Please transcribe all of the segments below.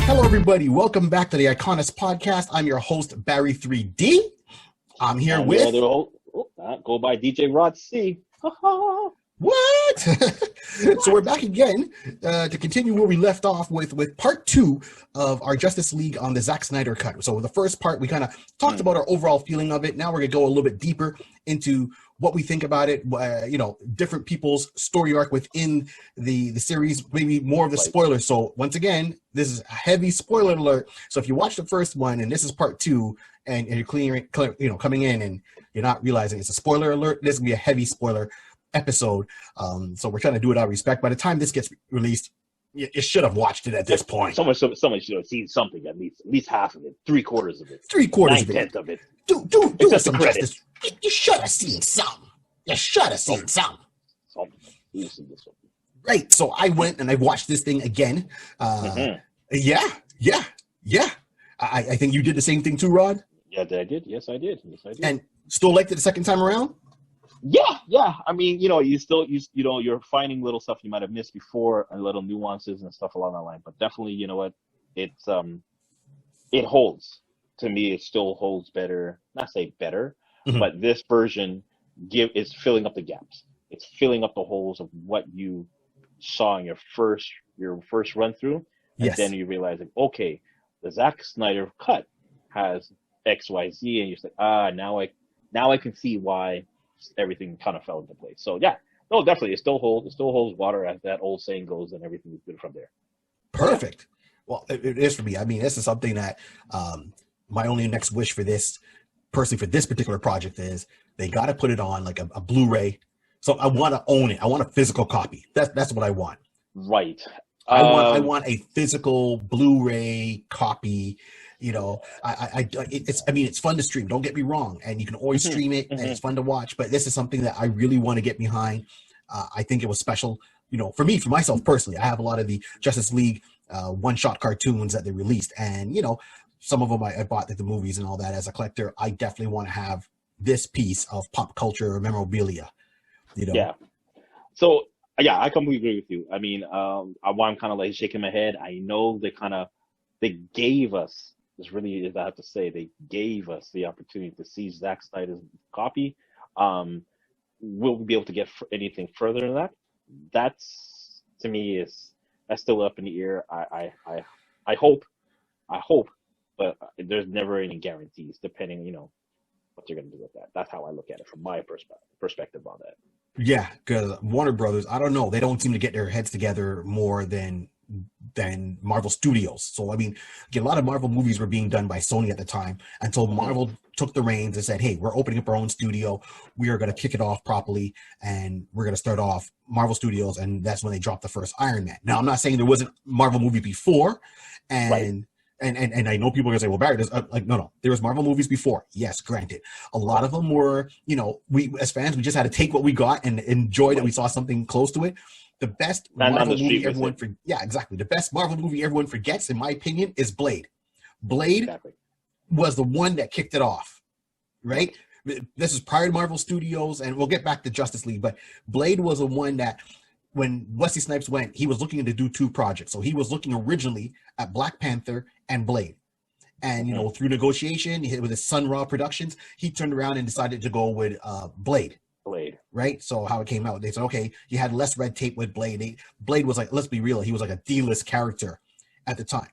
Hello, everybody. Welcome back to the Iconist Podcast. I'm your host, Barry 3D. I'm here with... go by DJ Rod C. What? So we're back again to continue where we left off with part 2 of our Justice League on the Zack Snyder cut. So the first part, we kind of talked about our overall feeling of it. Now we're going to go a little bit deeper into what we think about it, different people's story arc within the series, maybe more of the spoilers. So once again, this is a heavy spoiler alert. So if you watch the first one and this is part 2 and you're coming in and you're not realizing it's a spoiler alert, this is going to be a heavy spoiler episode. So we're trying to do it out of respect. By the time this gets released, you should have watched it at this point. Someone should have seen something, at least half of it, 3/4 of it, 3/4 of it. 9/10 of it. Do some justice. You should have seen something. You should have seen something. Right. So I went and I watched this thing again. Yeah. I think you did the same thing too, Rod. Yeah, I did. Yes, I did. And still liked it the second time around. Yeah. I mean, you're finding little stuff you might have missed before and little nuances and stuff along that line. But definitely, you know what? It holds. To me, it still holds better. Not say better, but this version is filling up the gaps. It's filling up the holes of what you saw in your first run through, and then you realize, okay, the Zack Snyder cut has X, Y, Z, and you're like, now I can see why everything kind of fell into place. So yeah, no, definitely, it still holds water, as that old saying goes, and everything is good from there. Perfect. Well, it is for me. I mean, this is something that my only next wish for this particular project is they got to put it on like a Blu-ray. So I want to own it. I want a physical copy. That's what I want. Right. I want a physical Blu-ray copy. It's fun to stream. Don't get me wrong, and you can always stream it, and it's fun to watch. But this is something that I really want to get behind. I think it was special, for myself personally. I have a lot of the Justice League one-shot cartoons that they released, and some of them I bought at the movies and all that. As a collector, I definitely want to have this piece of pop culture memorabilia. Yeah. So yeah, I completely agree with you. I mean, I'm kind of like shaking my head. I know they gave us. This really is, I have to say, they gave us the opportunity to see Zack Snyder's copy. Will we be able to get anything further than that? That's, to me, that's still up in the air. I hope, but there's never any guarantees, depending, what you're going to do with that. That's how I look at it from my perspective on that. Yeah, because Warner Brothers, I don't know, they don't seem to get their heads together more than Marvel Studios. So, I mean, a lot of Marvel movies were being done by Sony at the time until Marvel took the reins and said, hey, we're opening up our own studio. We are going to kick it off properly, and we're going to start off Marvel Studios, and that's when they dropped the first Iron Man. Now, I'm not saying there wasn't Marvel movie before, and I know people are going to say, well, Barry, no, there was Marvel movies before. Yes, granted. A lot of them were, we as fans, we just had to take what we got and enjoy that we saw something close to it. The best Marvel movie the best Marvel movie everyone forgets, in my opinion, is Blade. Blade was the one that kicked it off, right? This is prior to Marvel Studios, and we'll get back to Justice League, but Blade was the one that, when Wesley Snipes went, he was looking to do 2 projects. So he was looking originally at Black Panther and Blade. And, through negotiation, with his Sun Ra Productions, he turned around and decided to go with Blade. Right? So how it came out, they said, okay, you had less red tape with Blade. Blade was like, let's be real, he was like a D-list character at the time.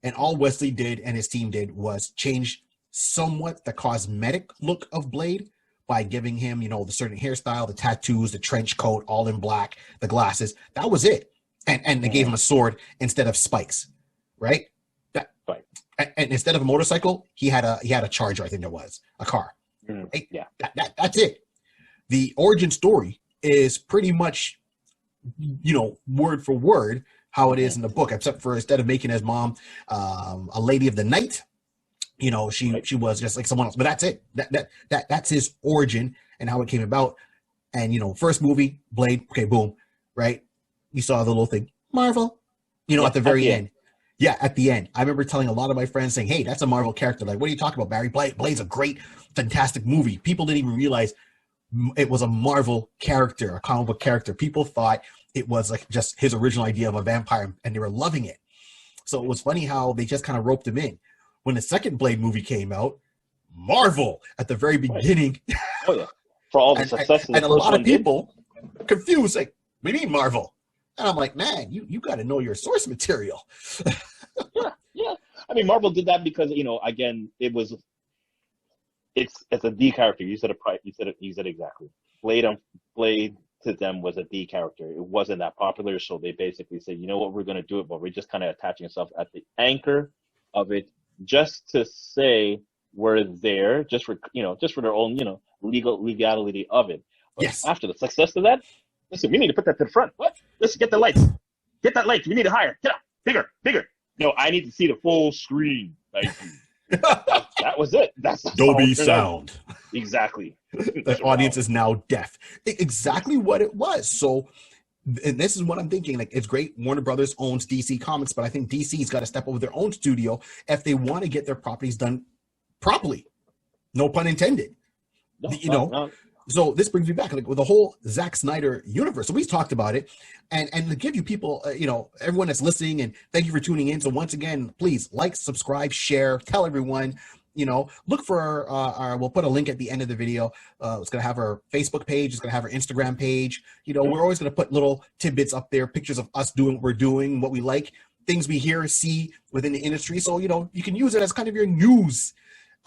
And all Wesley did and his team did was change somewhat the cosmetic look of Blade by giving him, the certain hairstyle, the tattoos, the trench coat, all in black, the glasses. That was it. And they gave him a sword instead of spikes, right? And instead of a motorcycle, he had a Charger, I think it was, a car. Right? Yeah. That's it. The origin story is pretty much, word for word how it is in the book, except for instead of making his mom a lady of the night, she was just like someone else. But that's it. That's his origin and how it came about. And first movie, Blade, okay, boom, right? You saw the little thing, Marvel, at the very end. Yeah, at the end. I remember telling a lot of my friends saying, hey, that's a Marvel character. Like, what are you talking about, Barry? Blade's a great, fantastic movie. People didn't even realize it was a Marvel character, a comic book character. People thought it was like just his original idea of a vampire, and they were loving it. So it was funny how they just kind of roped him in. When the second Blade movie came out, Marvel at the very Right. beginning, Oh yeah, for all the and, success the and a first lot one of did. people confused, like, what do you mean Marvel? And I'm like, man, you got to know your source material. Yeah, yeah. I mean, Marvel did that because again, it's a D character. You said it exactly. Blade to them was a D character. It wasn't that popular, so they basically said, you know what, we're going to do it, but we're just kind of attaching ourselves at the anchor of it, just to say we're there, just for their own legality of it. But Yes. after the success of that, listen, we need to put that to the front. What? Let's get the lights. Get that light. We need to hire. Get up. Bigger. No, I need to see the full screen. Thank you. That was it. That's Dolby sound. Exactly. The audience is now deaf. Exactly what it was. So, and this is what I'm thinking. Like, it's great Warner Brothers owns DC Comics, but I think DC's got to step over their own studio if they want to get their properties done properly. No pun intended. No. So this brings me back, like, with the whole Zack Snyder universe. So we've talked about it, and to give you people, everyone that's listening, and thank you for tuning in. So once again, please like, subscribe, share, tell everyone. Look for our. We'll put a link at the end of the video. It's gonna have our Facebook page. It's gonna have our Instagram page. We're always gonna put little tidbits up there, pictures of us doing what we're doing, what we like, things we hear, see within the industry. So you can use it as kind of your news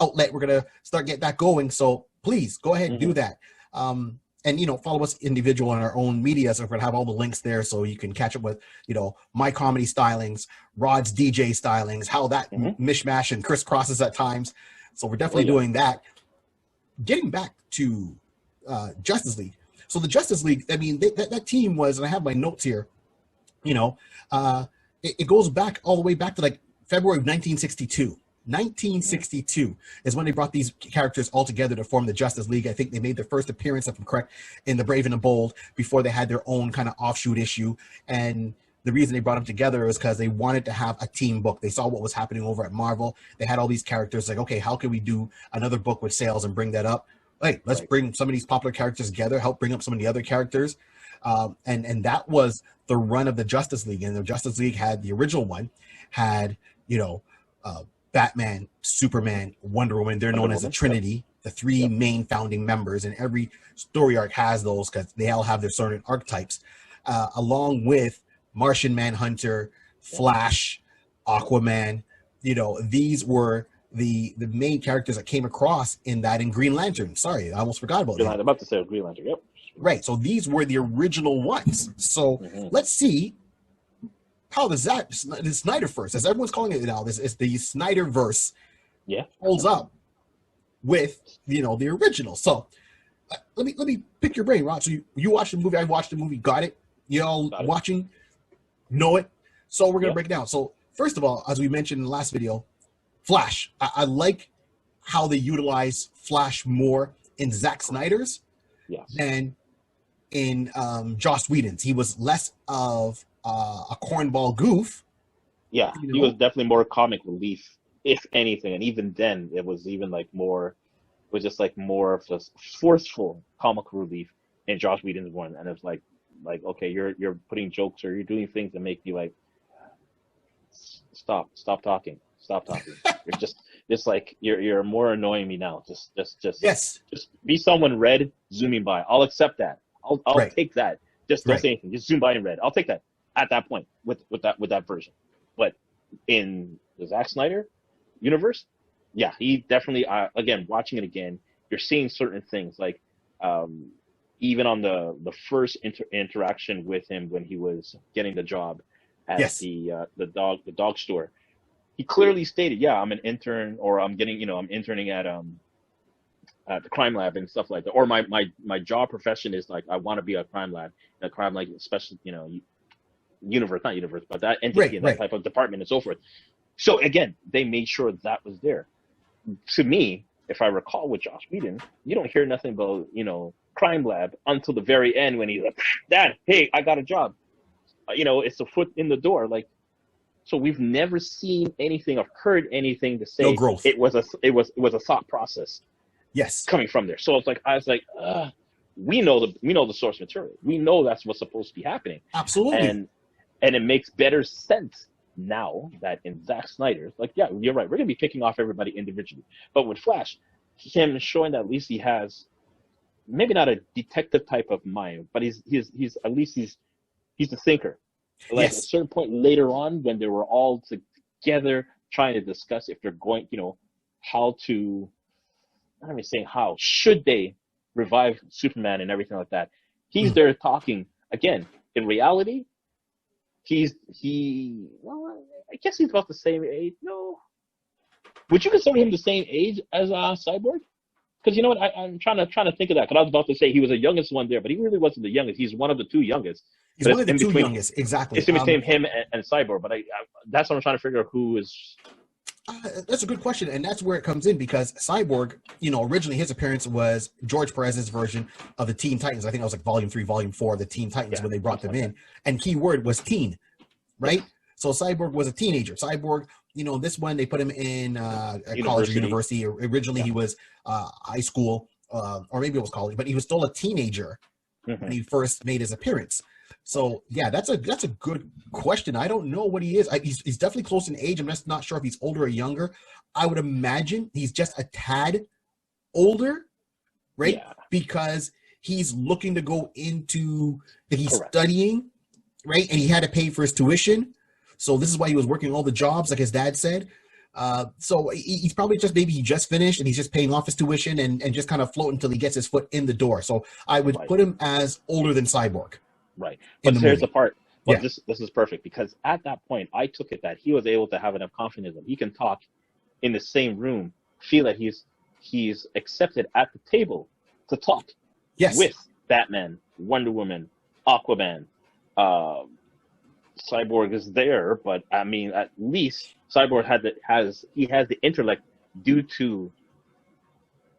outlet. We're gonna start getting that going. So please go ahead and do that. And follow us individual on our own media. So we're gonna have all the links there, so you can catch up with my comedy stylings, Rod's DJ stylings, how that mishmash and crisscrosses at times. So we're definitely doing that. Getting back to Justice League. So the Justice League, I mean, that team was, and I have my notes here. It goes back all the way back to like February of 1962. 1962 is when they brought these characters all together to form the Justice League. I think they made their first appearance, if I'm correct, in The Brave and the Bold before they had their own kind of offshoot issue. And the reason they brought them together is because they wanted to have a team book. They saw what was happening over at Marvel. They had all these characters, like, okay, how can we do another book with sales and bring that up? Hey, let's bring some of these popular characters together, help bring up some of the other characters. And that was the run of the Justice League. And the Justice League had, the original one had, Batman, Superman, Wonder Woman. They're known as a Trinity, the three main founding members, and every story arc has those because they all have their certain archetypes, along with Martian Manhunter, Flash, Aquaman. These were the main characters that came across in that, in Green Lantern. Sorry, I almost forgot about that. I'm about to say Green Lantern. Yep. Right. So these were the original ones. So let's see how the Snyderverse, as everyone's calling it now, this is the Snyderverse, holds up with the original. So let me pick your brain, Rod. So you watched the movie, I watched the movie, got it. Watching, know it. So we're gonna break it down. So first of all, as we mentioned in the last video, Flash. I like how they utilize Flash more in Zack Snyder's than in Joss Whedon's. He was less of a cornball goof. Yeah, he was definitely more comic relief, if anything, and even then, it was even more of a forceful comic relief in Joss Whedon's one, and it's like okay, you're putting jokes or you're doing things that make you like stop talking. You're just like you're more annoying me now. Just be someone red zooming by. I'll accept that. I'll take that. Just don't say anything. Just zoom by in red. I'll take that at that point with that version. But in the Zack Snyder universe, he definitely again, watching it again, you're seeing certain things like even on the first interaction with him when he was getting the job at the dog store. He clearly stated, I'm an intern, or I'm interning at the crime lab and stuff like that. Or my job profession is like, I want to be a crime lab, especially, universe, not universe, but that entity and that type of department and so forth. So again, they made sure that was there. To me, if I recall with Joss Whedon, you don't hear nothing about, crime lab until the very end when he's like, Dad, hey, I got a job. It's a foot in the door. So we've never seen anything or heard anything to say it was a thought process. Yes. Coming from there. So I was like, we know the source material. We know that's what's supposed to be happening. Absolutely. And it makes better sense now that in Zack Snyder's, like, yeah, you're right, we're gonna be picking off everybody individually, but with Flash, him showing that at least he has maybe not a detective type of mind, but he's at least he's the thinker. Like at a Yes. certain point later on, when they were all together trying to discuss if they're going, how to, I'm not saying how, should they revive Superman and everything like that. He's Mm. there talking again. In reality, well, I guess he's about the same age. No, would you consider him the same age as Cyborg? Because you know what, I'm trying to think of that. Because I was about to say he was the youngest one there, but he really wasn't the youngest. He's one of the two youngest. He's But one of the two youngest, exactly. it's in between him and Cyborg. But that's what I'm trying to figure out who is. That's a good question, and that's where it comes in because Cyborg, originally his appearance was George Perez's version of the Teen Titans. I think it was like Volume 3, Volume 4 of the Teen Titans when they brought them in, and key word was teen, right? So Cyborg was a teenager. Cyborg, this one they put him in college or university. Originally he was high school, or maybe it was college, but he was still a teenager when he first made his appearance. So yeah, that's a good question. I don't know what he is. He's definitely close in age. I'm just not sure if he's older or younger. I would imagine he's just a tad older, right? Yeah. Because he's looking to go into he's Correct. studying, right? And he had to pay for his tuition. So this is why he was working all the jobs, like his dad said. So he's probably maybe he just finished and he's just paying off his tuition and just kind of floating until he gets his foot in the door. So I would put him as older than Cyborg. Right. But here's movie. the part. Well, Yeah. this is perfect because at that point, I took it that he was able to have enough confidence that he can talk in the same room, feel that he's accepted at the table to talk with Batman, Wonder Woman, Aquaman. Cyborg is there, but I mean, at least Cyborg has the intellect due to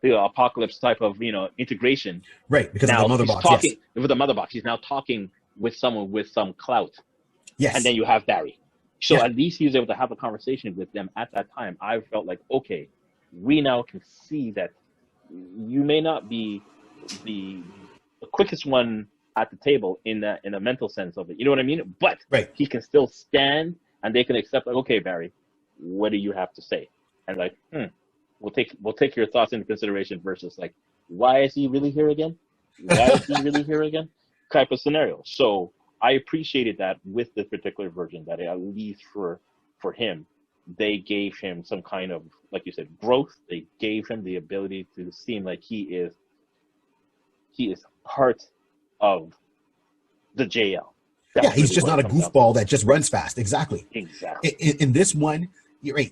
the Apocalypse type of integration. Right, because now of the mother he's box. Talking yes. with the mother box. He's now talking with someone with some clout. Yes. And then you have Barry. So at least he was able to have a conversation with them at that time. I felt like, okay, we now can see that you may not be the quickest one at the table in a mental sense of it. You know what I mean? But he can still stand and they can accept like, okay, Barry, what do you have to say? And like, we'll take your thoughts into consideration versus like, why is he really here again? Why is he really here again? Type of scenario. So I appreciated that with this particular version, that at least for him, they gave him some kind of, like you said, growth. They gave him the ability to seem like he is part of the JL. That's he's just not a goofball that just runs fast. Exactly. Exactly. In this one, you're right.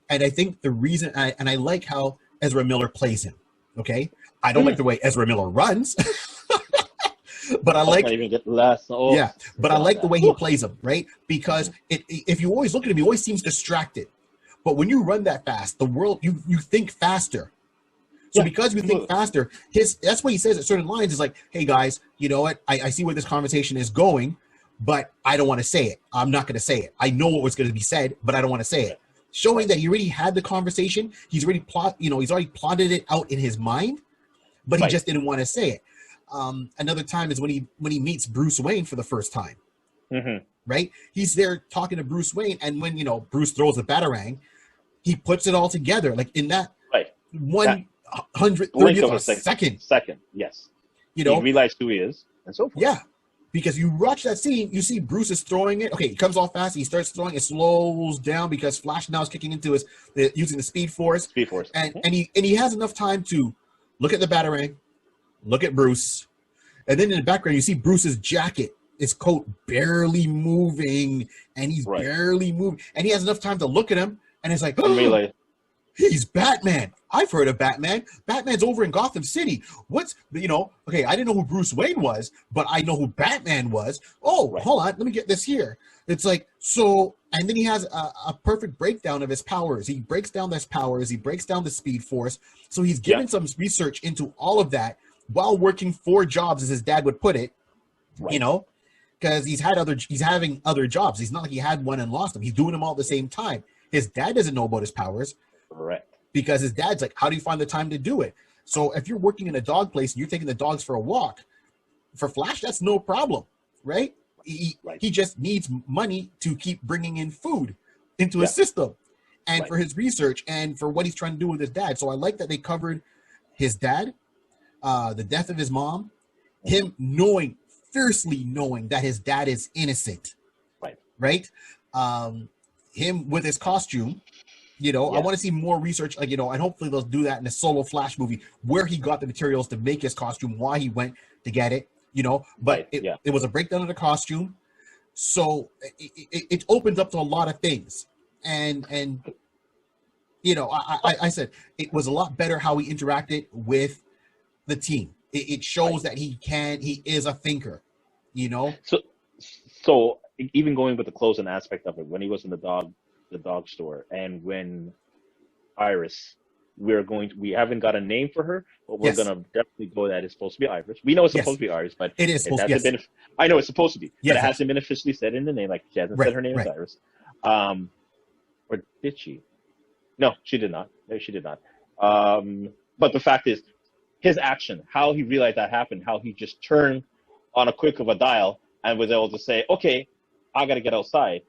And I think the reason, I like how Ezra Miller plays him. Okay, I don't like the way Ezra Miller runs, but I like. Even get less. But I like the way he plays him, right? Because if you always look at him, he always seems distracted. But when you run that fast, the world you think faster. So because you think faster, that's what he says at certain lines is like, hey guys, you know what? I see where this conversation is going, but I don't want to say it. I'm not going to say it. I know what was going to be said, but I don't want to say it. Showing that he already had the conversation. He's already plotted it out in his mind, but he just didn't want to say it. Another time is when he meets Bruce Wayne for the first time. Mm-hmm. Right? He's there talking to Bruce Wayne, and when Bruce throws the batarang, he puts it all together like in that 130th of a second. Yes. He realized who he is and so forth. Yeah. Because you watch that scene, you see Bruce is throwing it. Okay, he comes off fast. He starts throwing. It slows down because Flash now is kicking into using the Speed Force. And he has enough time to look at the Batarang, look at Bruce, and then in the background you see Bruce's jacket, his coat barely moving, and he's barely moving, and he has enough time to look at him, and it's like, oh, he's Batman. I've heard of Batman. Batman's over in Gotham City. Okay, I didn't know who Bruce Wayne was, but I know who Batman was. Oh, hold on. Let me get this here. It's like, so, and then he has a perfect breakdown of his powers. He breaks down his powers. He breaks down the Speed Force. So he's given some research into all of that while working 4 jobs, as his dad would put it, because he's having other jobs. He's not like he had one and lost them. He's doing them all at the same time. His dad doesn't know about his powers. Correct. Because his dad's like, how do you find the time to do it? So if you're working in a dog place and you're taking the dogs for a walk, for Flash, that's no problem, right? he just needs money to keep bringing in food into his Yeah. system, and for his research and for what he's trying to do with his dad. So I like that they covered his dad, the death of his mom, him fiercely knowing that his dad is innocent, right? Him with his costume, I want to see more research, and hopefully they'll do that in a solo Flash movie where he got the materials to make his costume, why he went to get it, but it was a breakdown of the costume. So it opens up to a lot of things. And I said it was a lot better how he interacted with the team. It shows that he is a thinker, So even going with the closing aspect of it, when he was in the dog store, and when Iris, we haven't got a name for her, but we're gonna definitely go that it's supposed to be Iris. We know it's supposed to be Iris, but it is supposed to be. I know it's supposed to be, but it hasn't been officially said in the name. Like she hasn't said her name is Iris. Or did she? No, she did not. No, she did not. But the fact is, his action, how he realized that happened, how he just turned on a quick of a dial and was able to say, okay, I got to get outside.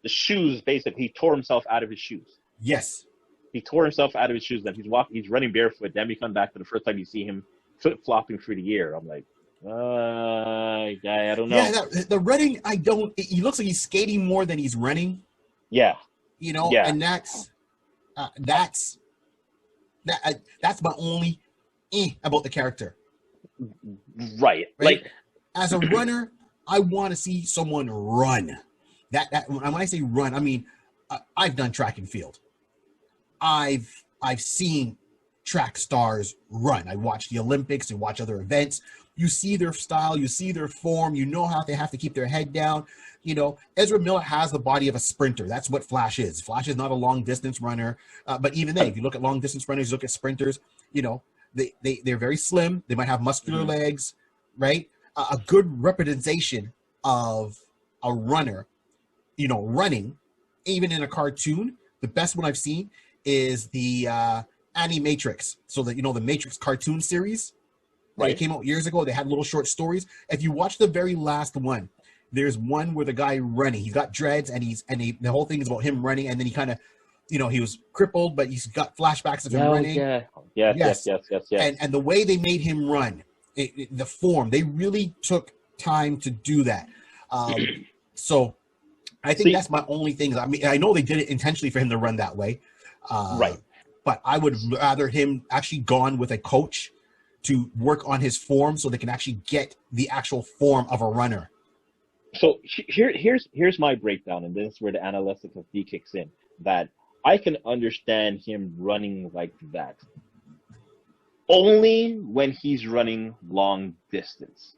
The shoes, basically, he tore himself out of his shoes. Yes. He tore himself out of his shoes. Then he's running barefoot. Then we come back to the first time you see him flip-flopping through the air. I'm like, I don't know. Yeah, the running, he looks like he's skating more than he's running. Yeah. And that's my only about the character. Right. Like, as a runner, I want to see someone run. That when I say run, I mean I've done track and field. I've seen track stars run. I watch the Olympics and watch other events. You see their style, you see their form, how they have to keep their head down. Ezra Miller has the body of a sprinter. That's what Flash is. Flash is not a long distance runner. But even then, if you look at long distance runners, look at sprinters, they're very slim. They might have muscular legs, right? A good representation of a runner, running, even in a cartoon. The best one I've seen is the Animatrix. So the Matrix cartoon series. It came out years ago. They had little short stories. If you watch the very last one, there's one where the guy running. He's got dreads, and the whole thing is about him running. And then he kind of, he was crippled, but he's got flashbacks of him running. Yes. And the way they made him run, the form, they really took time to do that. So I think that's my only thing. I mean, I know they did it intentionally for him to run that way. But I would rather him actually gone with a coach to work on his form so they can actually get the actual form of a runner. So here's my breakdown, and this is where the analytic of D kicks in, that I can understand him running like that only when he's running long distance.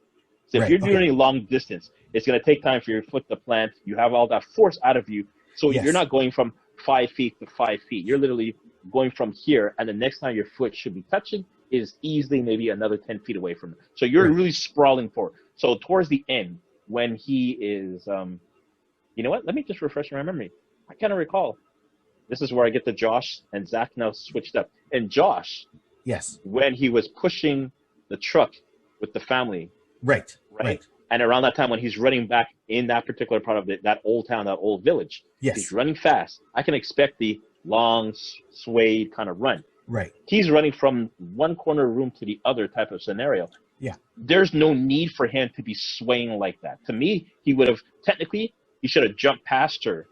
So if you're doing a long distance, it's going to take time for your foot to plant. You have all that force out of you. So you're not going from 5 feet to 5 feet. You're literally going from here, and the next time your foot should be touching is easily maybe another 10 feet away from it. So you're really sprawling forward. So towards the end, when he is, you know what? Let me just refresh my memory. I kind of recall. This is where I get the Josh and Zach now switched up. And Josh, when he was pushing the truck with the family, right. And around that time when he's running back in that particular part of that old town, that old village, he's running fast. I can expect the long, swayed kind of run. Right. He's running from one corner room to the other type of scenario. Yeah. There's no need for him to be swaying like that. To me, he should have jumped past her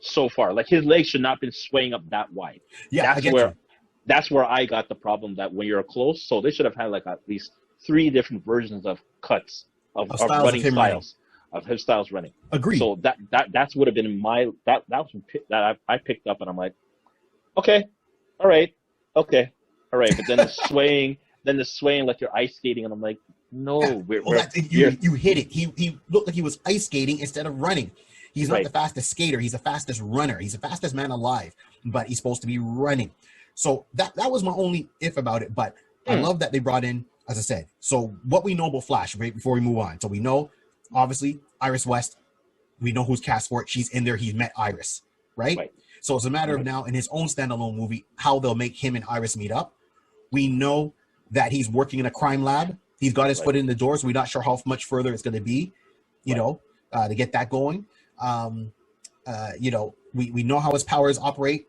so far. Like, his legs should not have been swaying up that wide. Yeah, that's where I got the problem, that when you're close, so they should have had like at least 3 different versions of cuts of running styles. Of his styles running. Agreed. So that's would have been that I picked up, and I'm like, okay, all right. But then the swaying like you're ice skating, and I'm like, no, you hit it. He looked like he was ice skating instead of running. He's not the fastest skater. He's the fastest runner. He's the fastest man alive, but he's supposed to be running. So that was my only if about it. But I love that they brought in, as I said. So what we know about Flash, right, before we move on. So we know, obviously, Iris West. We know who's cast for it. She's in there. He's met Iris, right? So it's a matter of now, in his own standalone movie, how they'll make him and Iris meet up. We know that he's working in a crime lab. He's got his foot in the door, so we're not sure how much further it's going to be. you know, to get that going. You know, we know how his powers operate.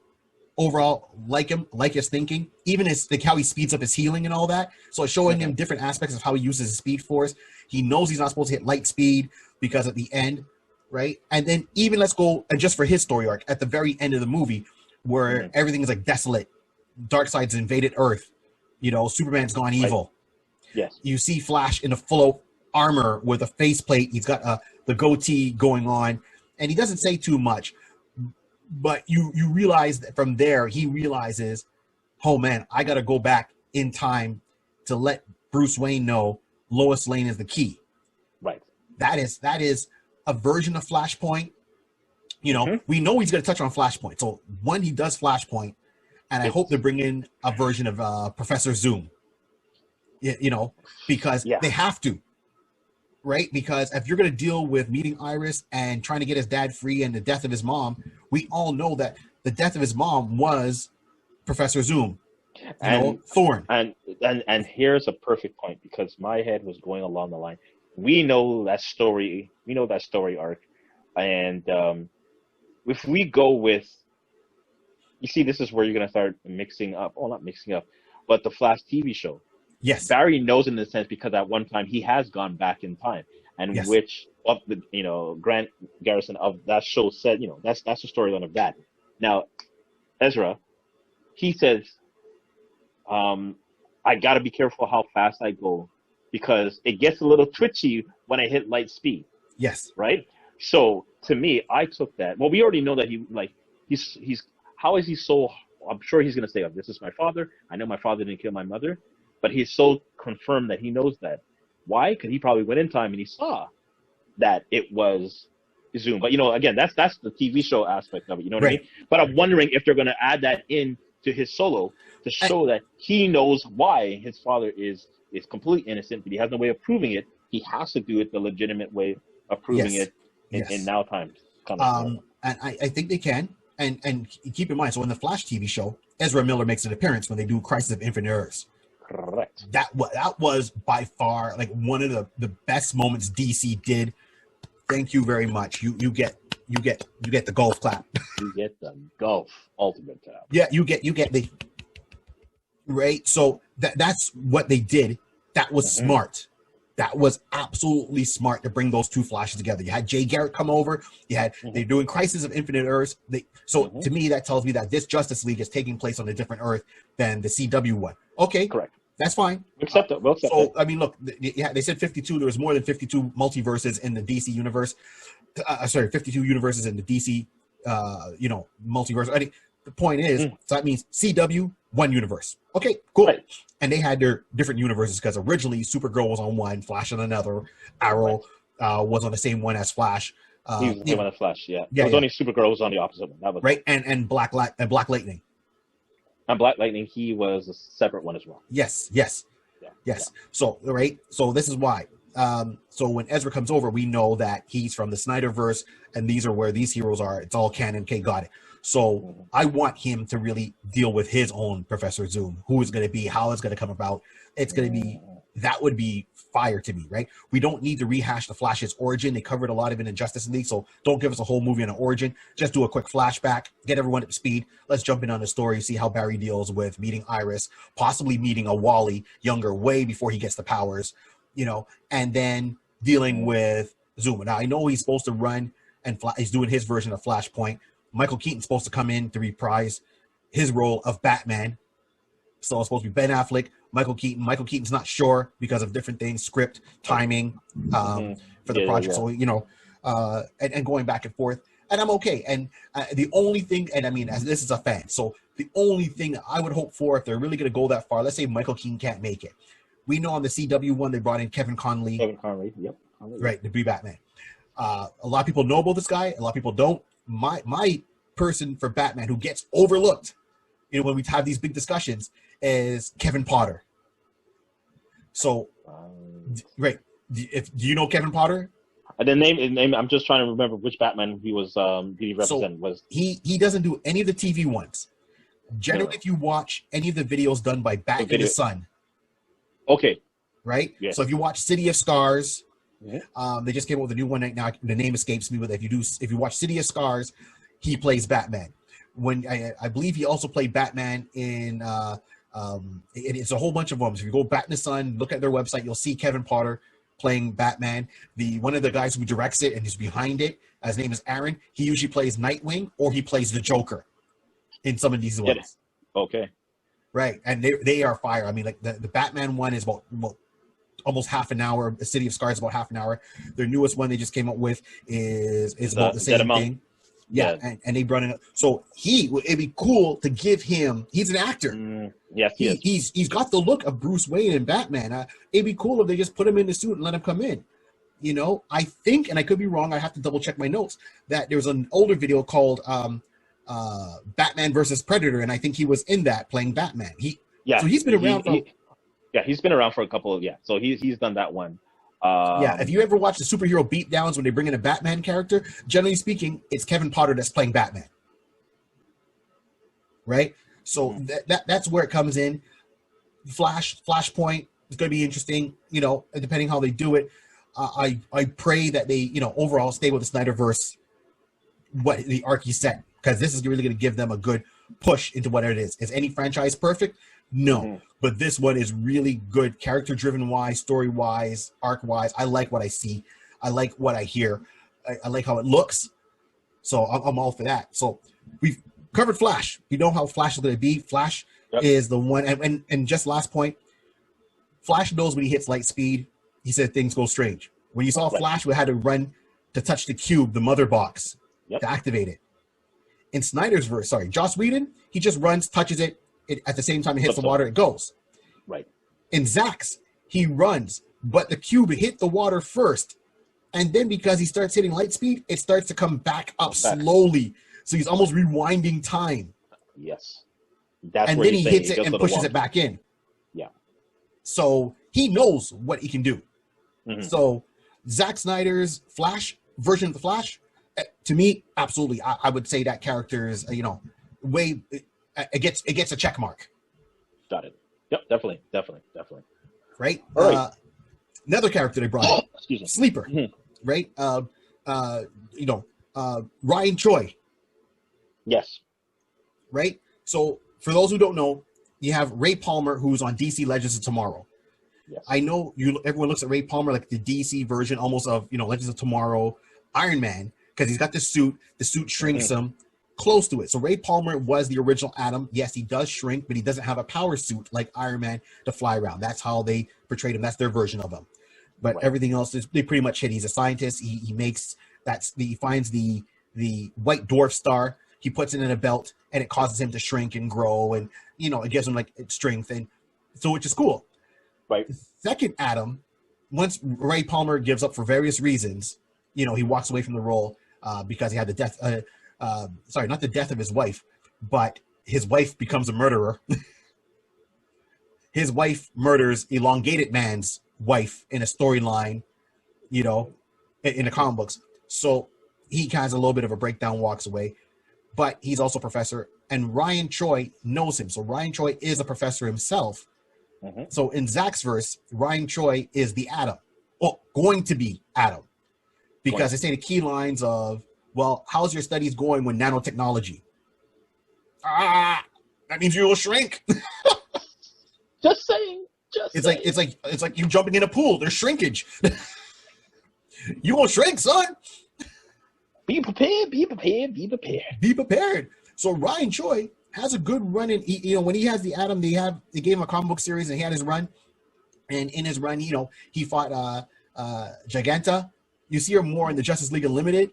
Overall, like him, like his thinking, even his like how he speeds up his healing and all that. So it's showing him different aspects of how he uses his speed force. He knows he's not supposed to hit light speed because at the end, right? And then even let's go and just for his story arc at the very end of the movie, where everything is like desolate, Darkseid's invaded Earth, you know, Superman's gone evil. Yes. You see Flash in a full armor with a faceplate. He's got the goatee going on, and he doesn't say too much. But you realize that from there, he realizes, oh man, I got to go back in time to let Bruce Wayne know Lois Lane is the key. Right. That is a version of Flashpoint. You know, we know he's going to touch on Flashpoint. So when he does Flashpoint, and I hope to bring in a version of Professor Zoom, you know, because they have to. Right? Because if you're going to deal with meeting Iris and trying to get his dad free and the death of his mom, we all know that the death of his mom was Professor Zoom, Thorn. And here's a perfect point because my head was going along the line. We know that story. We know that story arc. And if we go with, you see, this is where you're going to start mixing up. Oh, not mixing up, but the Flash TV show. Yes, Barry knows in a sense because at one time he has gone back in time, and which of the Grant Garrison of that show said that's the storyline of that. Now, Ezra, he says, I got to be careful how fast I go because it gets a little twitchy when I hit light speed. Yes, right. So to me, I took that. Well, we already know that he's how is he so? I'm sure he's gonna say, oh, "This is my father. I know my father didn't kill my mother." But he's so confirmed that he knows that. Why? Because he probably went in time and he saw that it was Zoom. But again, that's the TV show aspect of it. You know what I mean? But I'm wondering if they're going to add that in to his solo to show that he knows why his father is completely innocent, but he has no way of proving it. He has to do it the legitimate way of proving it in now times. And I think they can. And keep in mind, so in the Flash TV show, Ezra Miller makes an appearance when they do Crisis of Infinite Earths. Correct. That was by far like one of the best moments DC did. Thank you very much. You get the golf clap. You get the golf ultimate clap. Yeah, you get the right. So that's what they did. That was smart. That was absolutely smart to bring those two Flashes together. You had Jay Garrick come over. You had they're doing Crisis of Infinite Earths. To me, that tells me that this Justice League is taking place on a different Earth than the CW one. Okay, correct. That's fine. Accept it. We'll accept it. I mean, look, they said 52. There was more than 52 multiverses in the DC universe. 52 universes in the DC, multiverse. I think the point is, so that means CW, one universe. Okay, cool. Right. And they had their different universes because originally Supergirl was on one, Flash on another, Arrow was on the same one as Flash. He was the same one as Flash, yeah. It was only Supergirl was on the opposite one. That was right, and Black Lightning. And Black Lightning, he was a separate one as well. Yes. So, right. So this is why. So when Ezra comes over, we know that he's from the Snyderverse, and these are where these heroes are. It's all canon. Okay, got it. So I want him to really deal with his own Professor Zoom. Who is going to be? How it's going to come about? It's going to be. That would be fire to me, right? We don't need to rehash the Flash's origin. They covered a lot of it in Justice League, so don't give us a whole movie on an origin. Just do a quick flashback, get everyone up to speed. Let's jump in on the story, see how Barry deals with meeting Iris, possibly meeting a Wally younger way before he gets the powers, and then dealing with Zoom. Now, I know he's supposed to run and he's doing his version of Flashpoint. Michael Keaton's supposed to come in to reprise his role of Batman. So it's supposed to be Ben Affleck, Michael Keaton. Michael Keaton's not sure because of different things, script, timing for the project. Yeah. So, and going back and forth. And I'm okay. And the only thing, and I mean, as this is a fan, so the only thing that I would hope for if they're really going to go that far, let's say Michael Keaton can't make it. We know on the CW one, they brought in Kevin Conley. Yep. Right, to be Batman. A lot of people know about this guy. A lot of people don't. My person for Batman who gets overlooked, when we have these big discussions, is Kevin Potter. So, right. Do you know Kevin Potter? The name. I'm just trying to remember which Batman he was. He represented was. He doesn't do any of the TV ones. Generally, if you watch any of the videos done by Batman the Sun. Okay. Right. Yes. So if you watch City of Stars, Mhm. They just came out with a new one right now. The name escapes me, but if you watch City of Scars, he plays Batman. When I believe he also played Batman in it's a whole bunch of ones. If you go back in the Sun, look at their website, you'll see Kevin Potter playing Batman. The one of the guys who directs it and is behind it, his name is Aaron. He usually plays Nightwing or he plays the Joker in some of these Get it. ones. Okay. Right, and they are fire. I mean, like the Batman one is about almost half an hour. The City of Scars is about half an hour. Their newest one they just came up with is about the same thing. Yeah, and they brought it up. So it'd be cool to give him. He's an actor. Yes, he is. He's got the look of Bruce Wayne and Batman. It'd be cool if they just put him in the suit and let him come in. You know, I think, and I could be wrong. I have to double check my notes. That there's an older video called Batman versus Predator, and I think he was in that playing Batman. So he's been around. He's been around for a couple of So he's done that one. If you ever watch the superhero beatdowns when they bring in a Batman character, generally speaking, it's Kevin Potter that's playing Batman. Right? So that's where it comes in. Flashpoint is going to be interesting, you know, depending how they do it. I pray that they, you know, overall stay with the Snyderverse, what the arc he set, because this is really going to give them a good push into whatever it is. Is any franchise perfect? No, but this one is really good, character-driven wise, story-wise, arc-wise. I like what I see. I like what I hear. I like how it looks. So I'm all for that. So we've covered Flash. You know how Flash is going to be. Flash is the one. And just last point, Flash knows when he hits light speed, he said things go strange. When you saw Flash, we had to run to touch the cube, the mother box, to activate it. In Snyder's verse, Joss Whedon, he just runs, touches it. At the same time it hits the water, it goes. Right. In Zack's, he runs, but the cube hit the water first. And then because he starts hitting light speed, it starts to come back up slowly. So he's almost rewinding time. Yes. And then he hits it and pushes it back in. Yeah. So he knows what he can do. So Zack Snyder's Flash, version of the Flash, to me, absolutely. I would say that character is, you know, way... It gets a check mark. Got it. Yep, definitely. Right. All right. Another character they brought up, Sleeper. Right. Ryan Choi. Yes. Right. So for those who don't know, you have Ray Palmer, who's on DC Legends of Tomorrow. Yes. I know everyone looks at Ray Palmer like the DC version, almost of Legends of Tomorrow, Iron Man, because he's got the suit. The suit shrinks him. Close to it. So Ray Palmer was the original Atom. Yes, he does shrink, but he doesn't have a power suit like Iron Man to fly around. That's how they portrayed him. That's their version of him. But everything else is they pretty much hit. He's a scientist. He finds the white dwarf star. He puts it in a belt, and it causes him to shrink and grow, and it gives him like strength, and so which is cool. Right. The second Atom, once Ray Palmer gives up for various reasons, he walks away from the role because he had the death. Not the death of his wife, but his wife becomes a murderer. His wife murders Elongated Man's wife in a storyline, in the comic books. So he has a little bit of a breakdown, walks away, but he's also a professor, and Ryan Choi knows him. So Ryan Choi is a professor himself. Mm-hmm. So in Zack's verse, Ryan Choi is the Atom, going to be Atom, because they say the key lines of, well, how's your studies going with nanotechnology? That means you will shrink. Just saying. It's like you jumping in a pool. There's shrinkage. You will shrink, son. Be prepared. Be prepared. Be prepared. Be prepared. So Ryan Choi has a good run in. When he has the Atom, they gave him a comic book series, and he had his run. And in his run, he fought Giganta. You see her more in the Justice League Unlimited.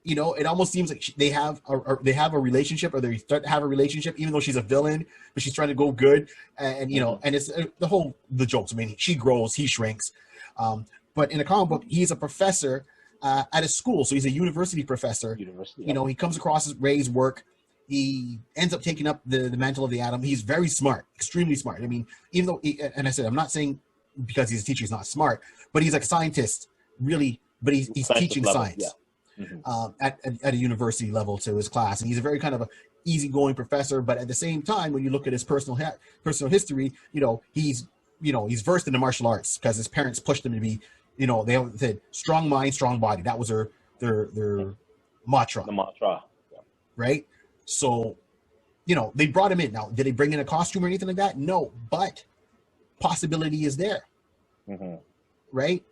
It almost seems like they have a relationship, or they start to have a relationship, even though she's a villain, but she's trying to go good. And and it's the jokes. I mean, she grows, he shrinks. But in the comic book, he's a professor at a school, so he's a university professor. He comes across Ray's work. He ends up taking up the mantle of the Atom. He's very smart, extremely smart. I mean, even though, and I said, I'm not saying because he's a teacher, he's not smart, but he's like a scientist, really. But he's teaching science. Yeah. Mm-hmm. At a university level to his class, and he's a very kind of a easygoing professor. But at the same time, when you look at his personal history, he's versed in the martial arts because his parents pushed him to be They said strong mind, strong body. That was their mantra, The mantra. right? So, they brought him in. Now, did they bring in a costume or anything like that? No, but possibility is there, Mm-hmm. right?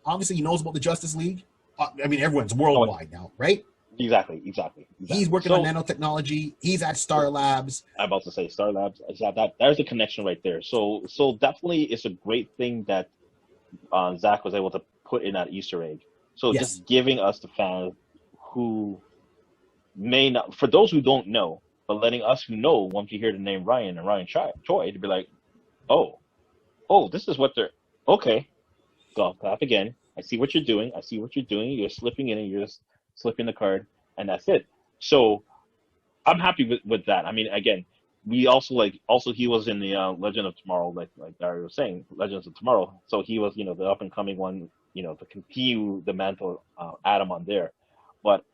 Obviously he knows about the Justice League. I mean, everyone's Oh, worldwide now, right? exactly. He's working on nanotechnology. He's at Star Labs. I'm about to say Star Labs. There's a connection right there. So definitely, it's a great thing that Zach was able to put in that Easter egg. So Yes. just giving us the fans who may not, for those who don't know, but letting us who know, once you hear the name Ryan and Ryan Choi, to be like, oh, this is what they're, okay, go clap again. I see what you're doing. You're slipping in and you're just slipping the card, and that's it. So I'm happy with that. I mean, again, we also he was in the Legend of Tomorrow, like Dario was saying, Legends of Tomorrow. So he was, the up and coming one, to continue the mantle Adam on there. But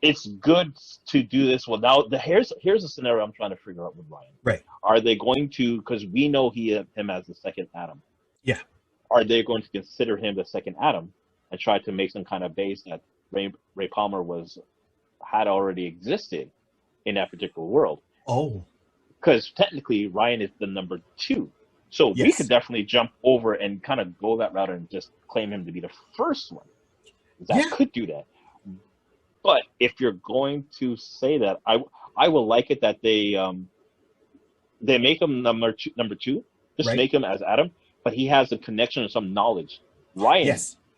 it's good to do this. Well, now here's a scenario I'm trying to figure out with Ryan. Right. Are they going to, because we know him as the second Adam. Yeah. Are they going to consider him the second Adam and try to make some kind of base that Ray Palmer had already existed in that particular world? Oh. Because technically Ryan is the number 2. So Yes. we could definitely jump over and kind of go that route and just claim him to be the first one. That could do that. But if you're going to say that, I will like it that they make him number two. Just Right. make him as Adam, but he has a connection and some knowledge. Ryan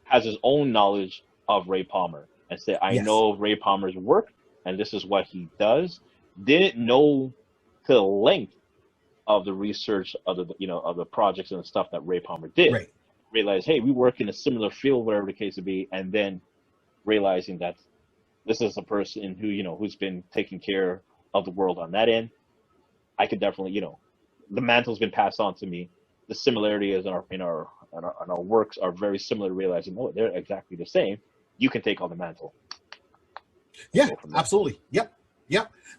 has his own knowledge of Ray Palmer and say, I know Ray Palmer's work and this is what he does. Didn't know to the length of the research of the projects and the stuff that Ray Palmer did. Right. Realize, hey, we work in a similar field, whatever the case would be, and then realizing that this is a person who's been taking care of the world on that end. I could definitely, the mantle's been passed on to me. The similarities in our works are very similar. Realizing, oh, they're exactly the same. You can take on the mantle. Yeah, absolutely. Yep.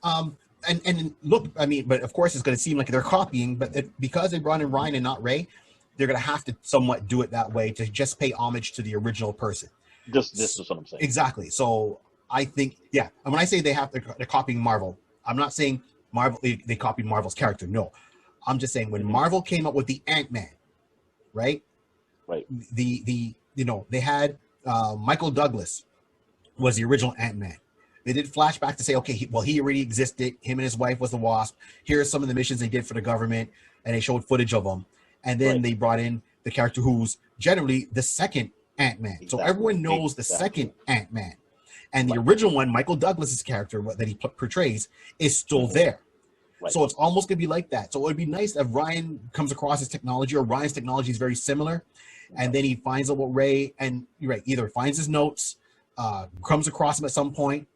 And look, I mean, but of course it's going to seem like they're copying, but because they brought in Ryan and not Ray, they're going to have to somewhat do it that way to just pay homage to the original person. This is what I'm saying. Exactly. So I think, and when I say they're copying Marvel, I'm not saying Marvel they copied Marvel's character. No, I'm just saying when Marvel came up with the Ant-Man, right? Right. They had Michael Douglas was the original Ant-Man. They did flashback to say, okay, he already existed. Him and his wife was the Wasp. Here are some of the missions they did for the government, and they showed footage of them. And then they brought in the character who's generally the second Ant-Man. Exactly. So everyone knows the second Ant-Man. And the original one, Michael Douglas's character that he portrays, is still there. Right. So it's almost going to be like that. So it would be nice if Ryan comes across his technology, or Ryan's technology is very similar, and then he finds out what Ray, and either finds his notes, comes across him at some point,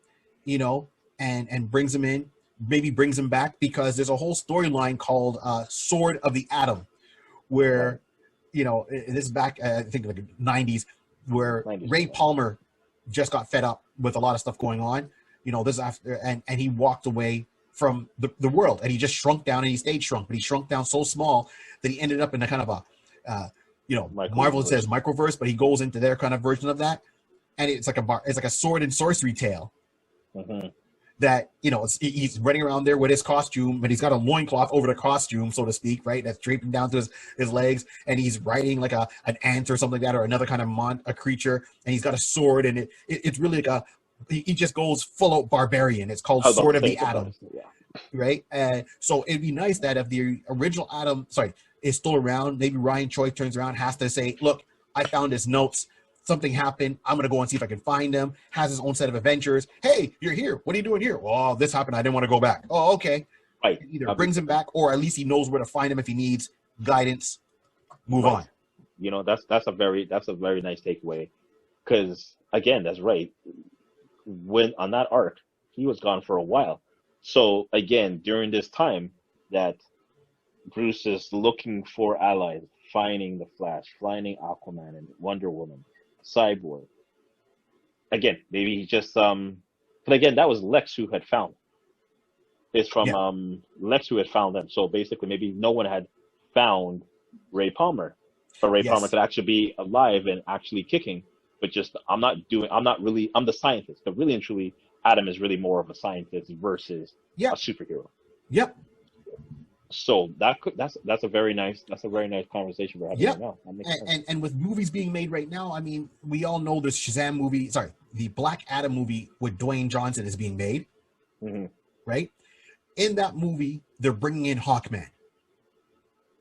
and brings him in, maybe brings him back, because there's a whole storyline called Sword of the Atom, where, this is back, I think, like the 90s, where Ray Palmer just got fed up with a lot of stuff going on, this after, and he walked away from the world, and he just shrunk down, and he stayed shrunk, but he shrunk down so small that he ended up in a kind of a, Marvel says microverse, but he goes into their kind of version of that, and it's like a sword and sorcery tale. Mm-hmm. That he's running around there with his costume, but he's got a loincloth over the costume, so to speak, right? That's draping down to his legs, and he's riding like an ant or something like that, or another kind of a creature, and he's got a sword, and it's really like he just goes full out barbarian. It's called Sword of the Atom, right? And so it'd be nice that if the original Atom, is still around, maybe Ryan Choi turns around, has to say, look, I found his notes. Something happened. I'm going to go and see if I can find him. Has his own set of adventures. Hey, you're here. What are you doing here? Oh, this happened. I didn't want to go back. Oh, okay. Right. Either brings him back, or at least he knows where to find him if he needs guidance. Move on. That's a very nice takeaway. Because again, that's right. When on that arc, he was gone for a while. So again, during this time that Bruce is looking for allies, finding the Flash, finding Aquaman and Wonder Woman, Cyborg. Again, maybe he just but again, that was Lex who had found. It's from Lex who had found them. So basically, maybe no one had found Ray Palmer. But Ray Palmer Yes. could actually be alive and actually kicking, but just I'm not really, I'm the scientist. But really and truly, Adam is really more of a scientist versus a Yep. superhero. Yep. So that's a very nice conversation we're having Yep. right now. That makes And, sense. and with movies being made right now, I mean, we all know this Shazam movie. Sorry, the Black Adam movie with Dwayne Johnson is being made, Mm-hmm. right? In that movie, they're bringing in Hawkman.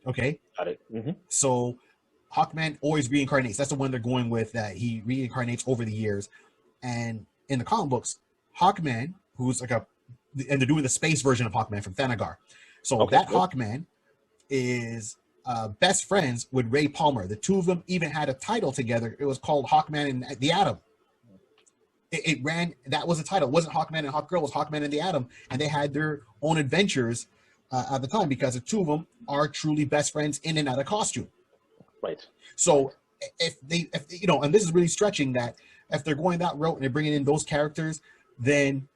Okay, Got it. Mm-hmm. so Hawkman always reincarnates. That's the one they're going with. That he reincarnates over the years, and in the comic books, Hawkman, who's like and they're doing the space version of Hawkman from Thanagar. So Okay, that good. Hawkman is best friends with Ray Palmer. The two of them even had a title together. It was called Hawkman and the Atom. It ran. That was the title. It wasn't Hawkman and Hawkgirl. It was Hawkman and the Atom, and they had their own adventures at the time because the two of them are truly best friends in and out of costume. Right. So if you know, and this is really stretching that if they're going that route and they're bringing in those characters, then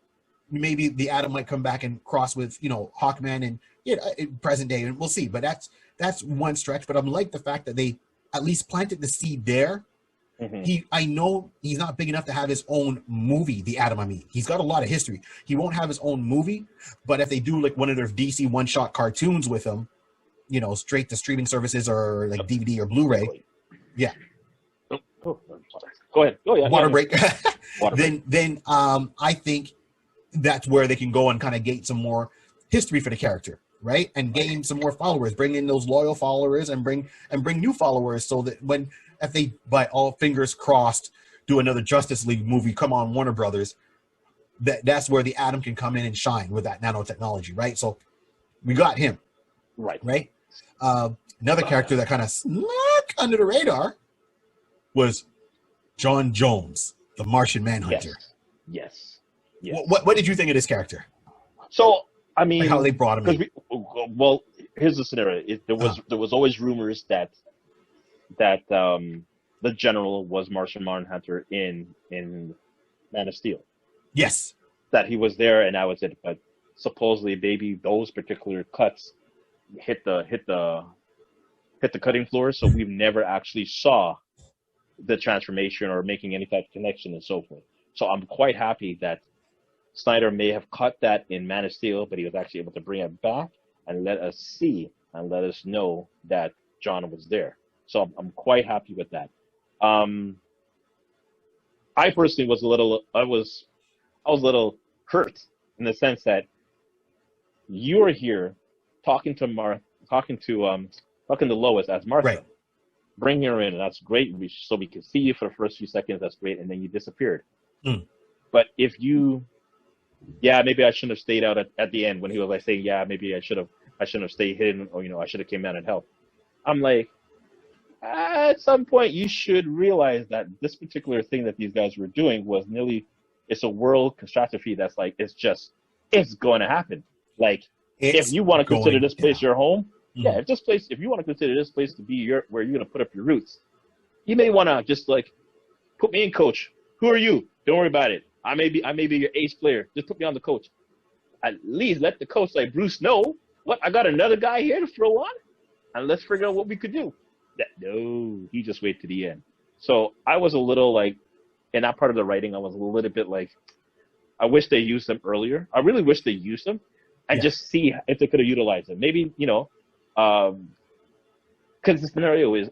maybe the Atom might come back and cross with Hawkman and present day, and we'll see. But that's one stretch. But I'm like the fact that they at least planted the seed there. Mm-hmm. I know he's not big enough to have his own movie, the Atom. I mean, he's got a lot of history. He won't have his own movie, but if they do like one of their DC one-shot cartoons with him, straight to streaming services or like DVD or Blu-ray, yeah. Go ahead. Oh yeah. Water yeah. break. Water break. Then I think that's where they can go and kind of gate some more history for the character, right? And gain some more followers, bring in those loyal followers and bring new followers so that if they, by all fingers crossed, do another Justice League movie, come on, Warner Brothers, that's where the Atom can come in and shine with that nanotechnology, right? So we got him. Right? Another character that kind of snuck under the radar was John Jones, the Martian Manhunter. Yes. What did you think of this character? So, I mean, like how they brought him in. Well, here's the scenario. There was always rumors that the General was Martian Manhunter in Man of Steel. Yes. That he was there and that was it. But supposedly, maybe those particular cuts hit the cutting floor, so we've never actually saw the transformation or making any type of connection and so forth. So I'm quite happy that Snyder may have cut that in Man of Steel, but he was actually able to bring it back and let us see and let us know that John was there. So I'm quite happy with that. I personally was a little hurt in the sense that you are here talking to Lois as Martha. Right. Bring her in, and that's great. So we can see you for the first few seconds. That's great, and then you disappeared. But if maybe I shouldn't have stayed out at the end when he was like saying, maybe I shouldn't have stayed hidden, or I should have came out and helped. I'm like, at some point you should realize that this particular thing that these guys were doing was it's a world catastrophe that's like it's going to happen. Like if you want to consider this place your home, if you want to consider this place to be where you're going to put up your roots, you may want to just like put me in coach. Who are you? Don't worry about it. I may be your ace player. Just put me on the coach. At least let the coach like Bruce know what I got another guy here to throw on, and let's figure out what we could do. No, he just waited to the end. So I was a little like in that part of the writing. I was a little bit like, I wish they used them earlier. I really wish they used them and just see if they could have utilized them. Maybe because the scenario is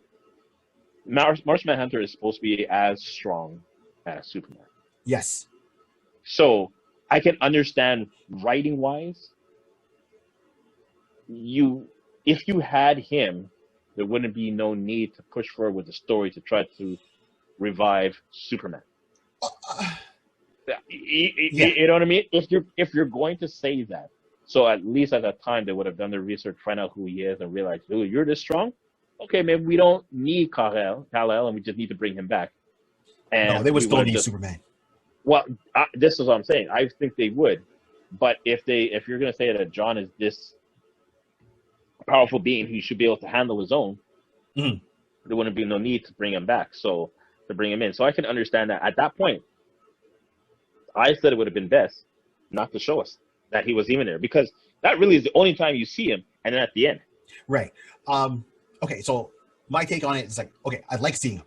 Martian Manhunter is supposed to be as strong as Superman. Yes. So I can understand writing wise. If you had him, there wouldn't be no need to push forward with the story to try to revive Superman. You know what I mean? If you're going to say that, so at least at that time they would have done their research, find out who he is, and realize, oh, you're this strong. Okay, maybe we don't need Kal-El, and we just need to bring him back. And no, they would still need Superman. Well, this is what I'm saying. I think they would, but if you're going to say that John is this powerful being, he should be able to handle his own. There wouldn't be no need to bring him back. So to bring him in, so I can understand that. At that point, I said it would have been best not to show us that he was even there, because that really is the only time you see him, and then at the end. Right. Okay, so my take on it is like, okay, I like seeing him.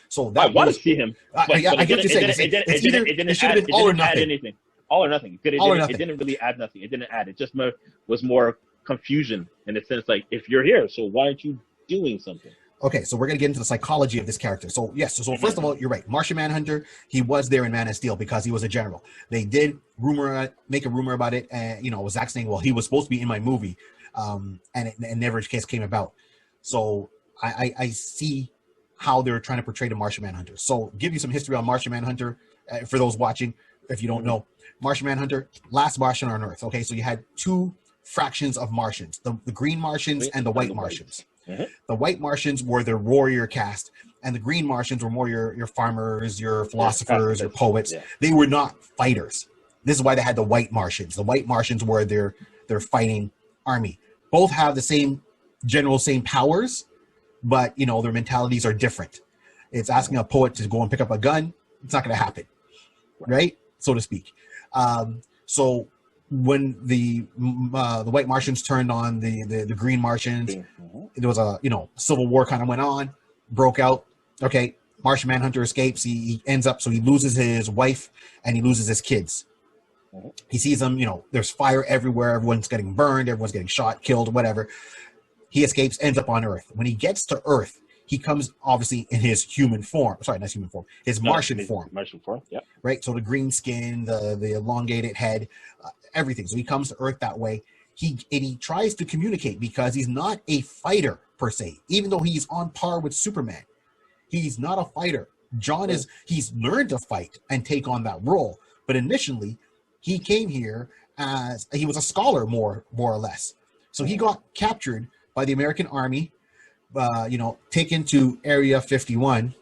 So I that want was to see him, yeah, but I get what you're saying. It's either it should have been all or add nothing. anything. All or nothing. It All or didn't, it nothing. didn't really add nothing. It didn't add. It just was more confusion in a sense. Like, if you're here, so why aren't you doing something? Okay, so we're gonna get into the psychology of this character. So yes, so first of all, you're right. Martian Manhunter, he was there in Man of Steel because he was a general. They did make a rumor about it, and you know, Zack saying, well, he was supposed to be in my movie, and it never came about. So I see how they're trying to portray the Martian Manhunter. So give you some history on Martian Manhunter for those watching, if you don't know. Martian Manhunter, last Martian on Earth. Okay, so you had two fractions of Martians: the green Martians and the white Martians. The white Martians were their warrior caste, and the green Martians were more your farmers, your philosophers, your poets. Yeah. They were not fighters. This is why they had the white Martians. The white Martians were their fighting army. Both have the same same powers, but you know, their mentalities are different. It's asking a poet to go and pick up a gun. It's not going to happen, right? So to speak. So when the white Martians turned on the green Martians, there was a civil war kind of went on, broke out. Okay, Martian Manhunter escapes. He ends up, so he loses his wife and he loses his kids. He sees them. There's fire everywhere. Everyone's getting burned. Everyone's getting shot, killed, whatever. He escapes, ends up on Earth. When he gets to Earth, he comes obviously in his human form. Sorry, not human form. His Martian form. Martian form. Yeah. Right. So the green skin, the elongated head, everything. So he comes to Earth that way. He tries to communicate because he's not a fighter per se, even though he's on par with Superman. He's not a fighter. John he's learned to fight and take on that role. But initially, he came here as he was a scholar, more or less. So he got captured by the American Army, taken to Area 51.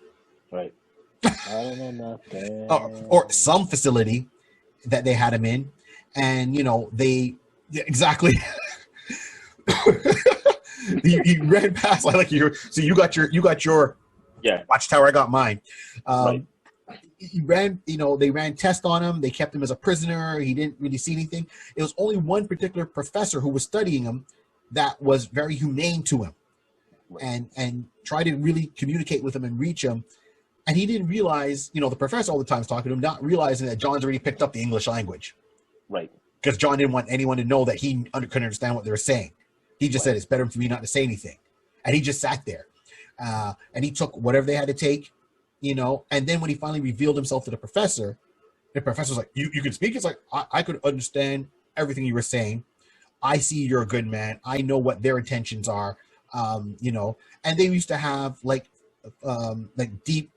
Right. I don't know nothing. Or some facility that they had him in. And, they exactly. he ran past like you got your watchtower. I got mine. Right. He ran, they ran tests on him. They kept him as a prisoner. He didn't really see anything. It was only one particular professor who was studying him that was very humane to him and tried to really communicate with him and reach him. And he didn't realize, the professor all the time is talking to him, not realizing that John's already picked up the English language. Right. Because John didn't want anyone to know that he couldn't understand what they were saying. He just said, it's better for me not to say anything. And he just sat there. And he took whatever they had to take, and then when he finally revealed himself to the professor's like, you can speak? It's like, I could understand everything you were saying. I see you're a good man. I know what their intentions are, and they used to have like deep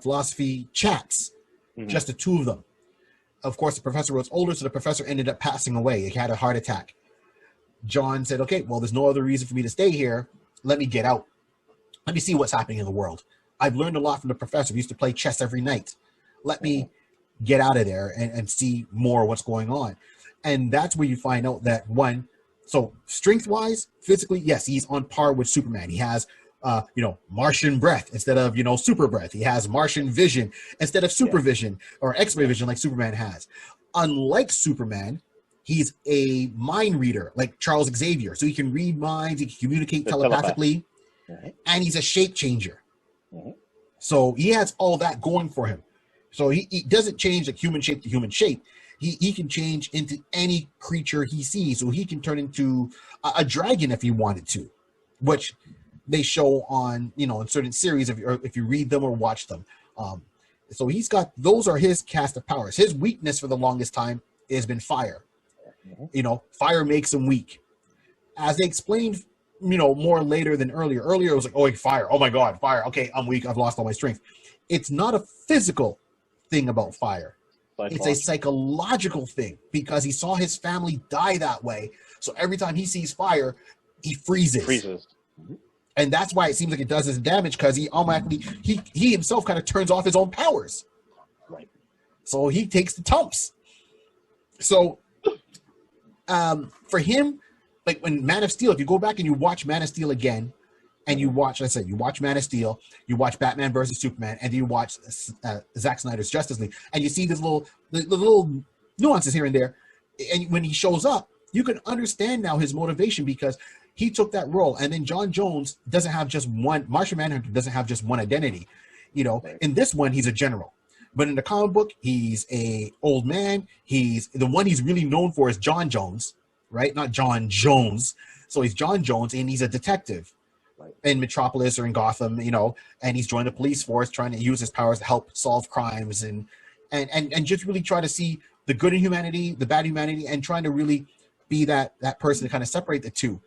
philosophy chats, just the two of them. Of course, the professor was older, so the professor ended up passing away. He had a heart attack. John said, okay, well, there's no other reason for me to stay here. Let me get out. Let me see what's happening in the world. I've learned a lot from the professor. We used to play chess every night. Let me get out of there and see more what's going on. And that's where you find out that so strength-wise, physically, yes, he's on par with Superman. He has, Martian breath instead of, super breath. He has Martian vision instead of supervision or X-ray vision like Superman has. Unlike Superman, he's a mind reader like Charles Xavier. So he can read minds, he can communicate telepathically, and he's a shape changer. So he has all that going for him. So he doesn't change like human shape to human shape. He can change into any creature he sees. So he can turn into a dragon if he wanted to, which they show on, in certain series if you read them or watch them. So those are his cast of powers. His weakness for the longest time has been fire. Fire makes him weak. As they explained, more later than earlier. Earlier it was like, oh, fire. Oh my God, fire. Okay, I'm weak. I've lost all my strength. It's not a physical thing about fire. It's a psychological thing because he saw his family die that way. So every time he sees fire, he freezes. And that's why it seems like it does his damage because he automatically, he himself kind of turns off his own powers. Right. So he takes the tumps. So for him, like when Man of Steel, if you go back and you watch Man of Steel again, and you watch, you watch Man of Steel, you watch Batman versus Superman, and you watch Zack Snyder's Justice League, and you see these little nuances here and there. And when he shows up, you can understand now his motivation because he took that role. And then John Jones doesn't have just one, Martian Manhunter doesn't have just one identity. You know, in this one, he's a general. But in the comic book, he's a old man. He's the one he's really known for is John Jones, right? Not John Jones. So he's John Jones, and he's a detective in Metropolis or in Gotham, you know, and he's joined the police force trying to use his powers to help solve crimes and just really try to see the good in humanity, the bad in humanity, and trying to really be that person to kind of separate the two.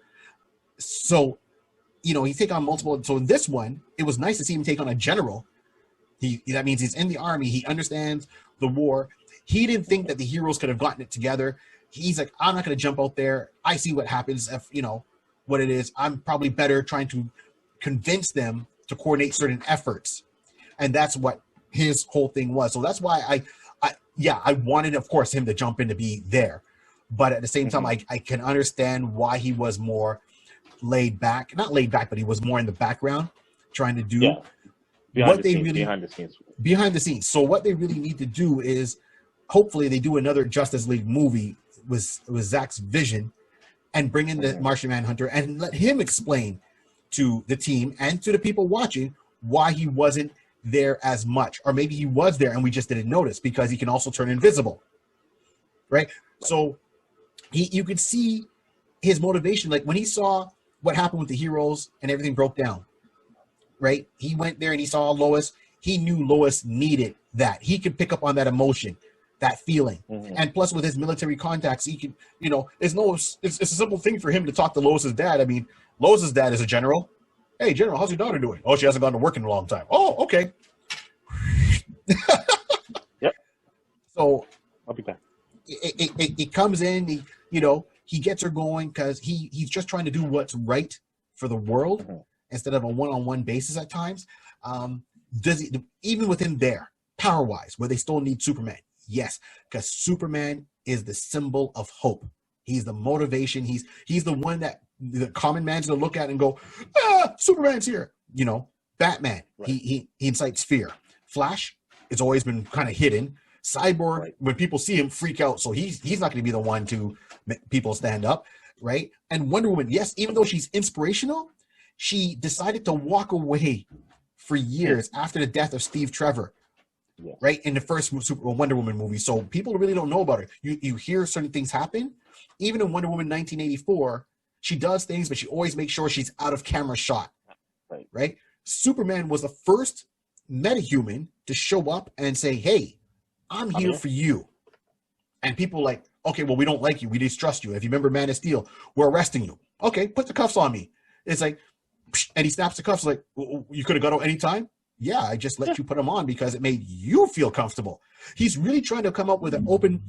So, you know, he's taken on multiple. So in this one, it was nice to see him take on a general. That means he's in the army. He understands the war. He didn't think that the heroes could have gotten it together. He's like, I'm not going to jump out there. I see what happens if, you know, what it is. I'm probably better trying to convince them to coordinate certain efforts. And that's what his whole thing was. So that's why I wanted, of course, him to jump in to be there. But at the same time, I can understand why he was more laid back. Not laid back, but he was more in the background trying to do behind the scenes. So what they really need to do is hopefully they do another Justice League movie with Zack's vision and bring in the Martian Manhunter and let him explain to the team and to the people watching why he wasn't there as much. Or maybe he was there and we just didn't notice because he can also turn invisible. Right? So you could see his motivation. Like when he saw what happened with the heroes and everything broke down. Right? He went there and he saw Lois. He knew Lois needed that. He could pick up on that emotion, that feeling. And plus with his military contacts, he could, you know, it's a simple thing for him to talk to Lois's dad. I mean, Lois's dad is a general. Hey, General, how's your daughter doing? Oh, she hasn't gone to work in a long time. Oh, okay. Yep. So I'll be back. It comes in, he gets her going because he's just trying to do what's right for the world instead of a one-on-one basis at times. Does he, even within there, power-wise, where they still need Superman? Yes, because Superman is the symbol of hope. He's the motivation. He's the one that the common man's gonna look at and go, Superman's here. You know, Batman, he incites fear. Flash, it's always been kind of hidden. Cyborg, when people see him, freak out. So he's not going to be the one to make people stand up, right? And Wonder Woman, yes, even though she's inspirational, she decided to walk away for years after the death of Steve Trevor, right? In the first Wonder Woman movie. So people really don't know about her. You hear certain things happen. Even in Wonder Woman 1984, she does things, but she always makes sure she's out of camera shot, right? Superman was the first metahuman to show up and say, hey, I'm here for you. And people like, okay, well, we don't like you. We distrust you. If you remember Man of Steel, we're arresting you. Okay, put the cuffs on me. It's like, and he snaps the cuffs like, you could have got out any time? Yeah, I just let you put them on because it made you feel comfortable. He's really trying to come up with an open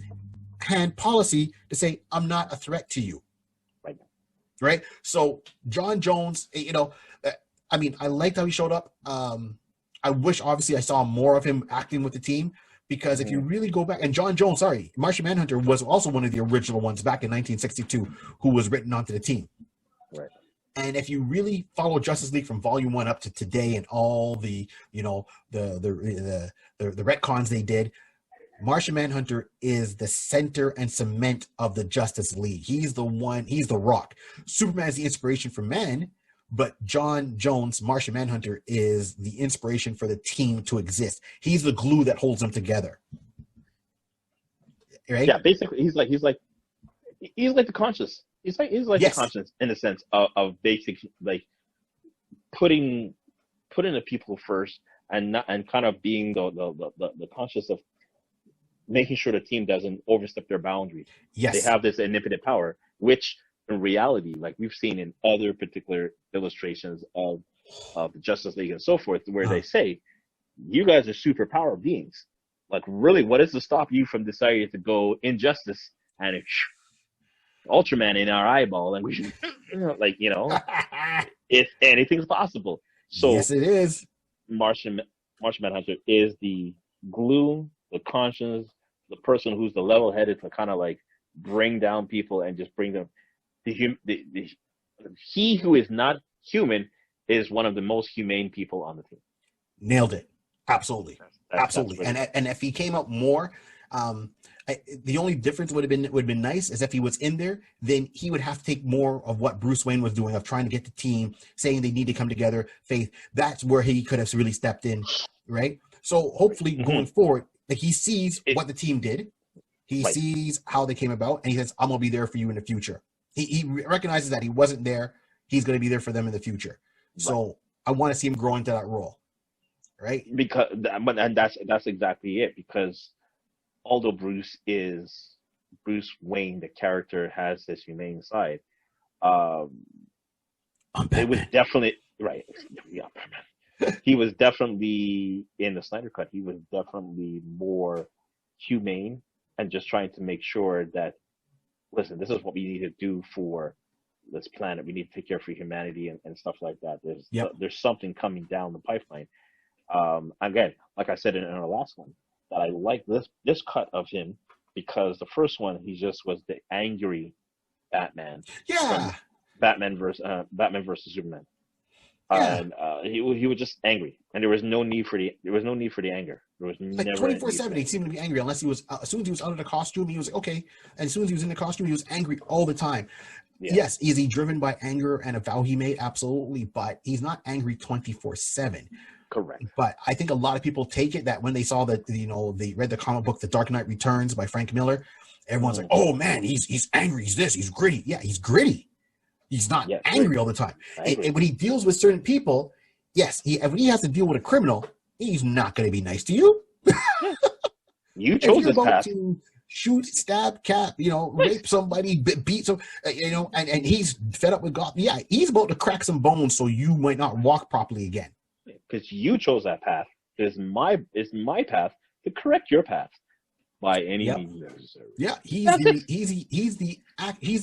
hand policy to say, I'm not a threat to you. Right? So John Jones, I mean, I liked how he showed up. I wish, obviously, I saw more of him acting with the team. Because if you really go back, and John Jones, Martian Manhunter was also one of the original ones back in 1962 who was written onto the team. Right. And if you really follow Justice League from Volume 1 up to today and all the, the retcons they did, Martian Manhunter is the center and cement of the Justice League. He's the one, he's the rock. Superman is the inspiration for men, but John Jones, Martian Manhunter, is the inspiration for the team to exist. He's the glue that holds them together. Right? Yeah, basically, he's like the conscience. He's like the conscience in the sense of basic, like putting the people first and kind of being the conscious of making sure the team doesn't overstep their boundaries. Yes, they have this infinite power, which in reality, like we've seen in other particular illustrations of the Justice League and so forth, where they say, you guys are superpower beings. Like, really, what is to stop you from deciding to go injustice and Ultraman in our eyeball? And we should, if anything's possible. So, yes, it is. Martian Manhunter is the glue, the conscience, the person who's the level-headed to kind of like bring down people and just bring them. He who is not human is one of the most humane people on the team. Nailed it. Absolutely. Absolutely. And if he came up more, The only difference would have been nice is if he was in there, then he would have to take more of what Bruce Wayne was doing of trying to get the team, saying they need to come together. Faith, that's where he could have really stepped in, right? So hopefully Hmm. going forward, like he sees It, what the team did, he right, sees how they came about, and he says, "I'm gonna be there for you in the future." He recognizes that he wasn't there. He's gonna be there for them in the future. right. So I want to see him grow into that role, right? Because, but and that's exactly it. Because although Bruce is Bruce Wayne, the character has this humane side. Um, I'm it was Batman. definitely right. Yeah, he was definitely in the Snyder cut. He was definitely more humane and just trying to make sure that, listen, this is what we need to do for this planet. We need to take care for humanity and stuff like that. Yep. There's something coming down the pipeline. Again, like I said in our last one, that I like this cut of him because the first one he just was the angry Batman from Yeah. Batman versus Superman, Yeah. and he was just angry, and there was no need for the anger. There was Like never a need for 24/7, the he anger. seemed to be angry unless he was, as soon as he was out of the costume, he was like, okay. And as soon as he was in the costume, he was angry all the time. Yeah, Yes, is he driven by anger and a vow he made? Absolutely. But he's not angry 24/7. correct. But I think a lot of people take it that when they saw that, they read the comic book, The Dark Knight Returns by Frank Miller, everyone's like, Mm, oh man, he's angry. He's this, he's gritty. Yeah, he's gritty. He's not yes, very angry all the time. angry. And when he deals with certain people, yes, when he has to deal with a criminal, he's not going to be nice to you. Yeah, you If chose you're this about path. to shoot, stab, Right. rape somebody, beat some, and he's fed up with God. Yeah, he's about to crack some bones so you might not walk properly again. Because you chose that path. It's my path to correct your path by any Yep. means necessary. Yeah, he's That's it.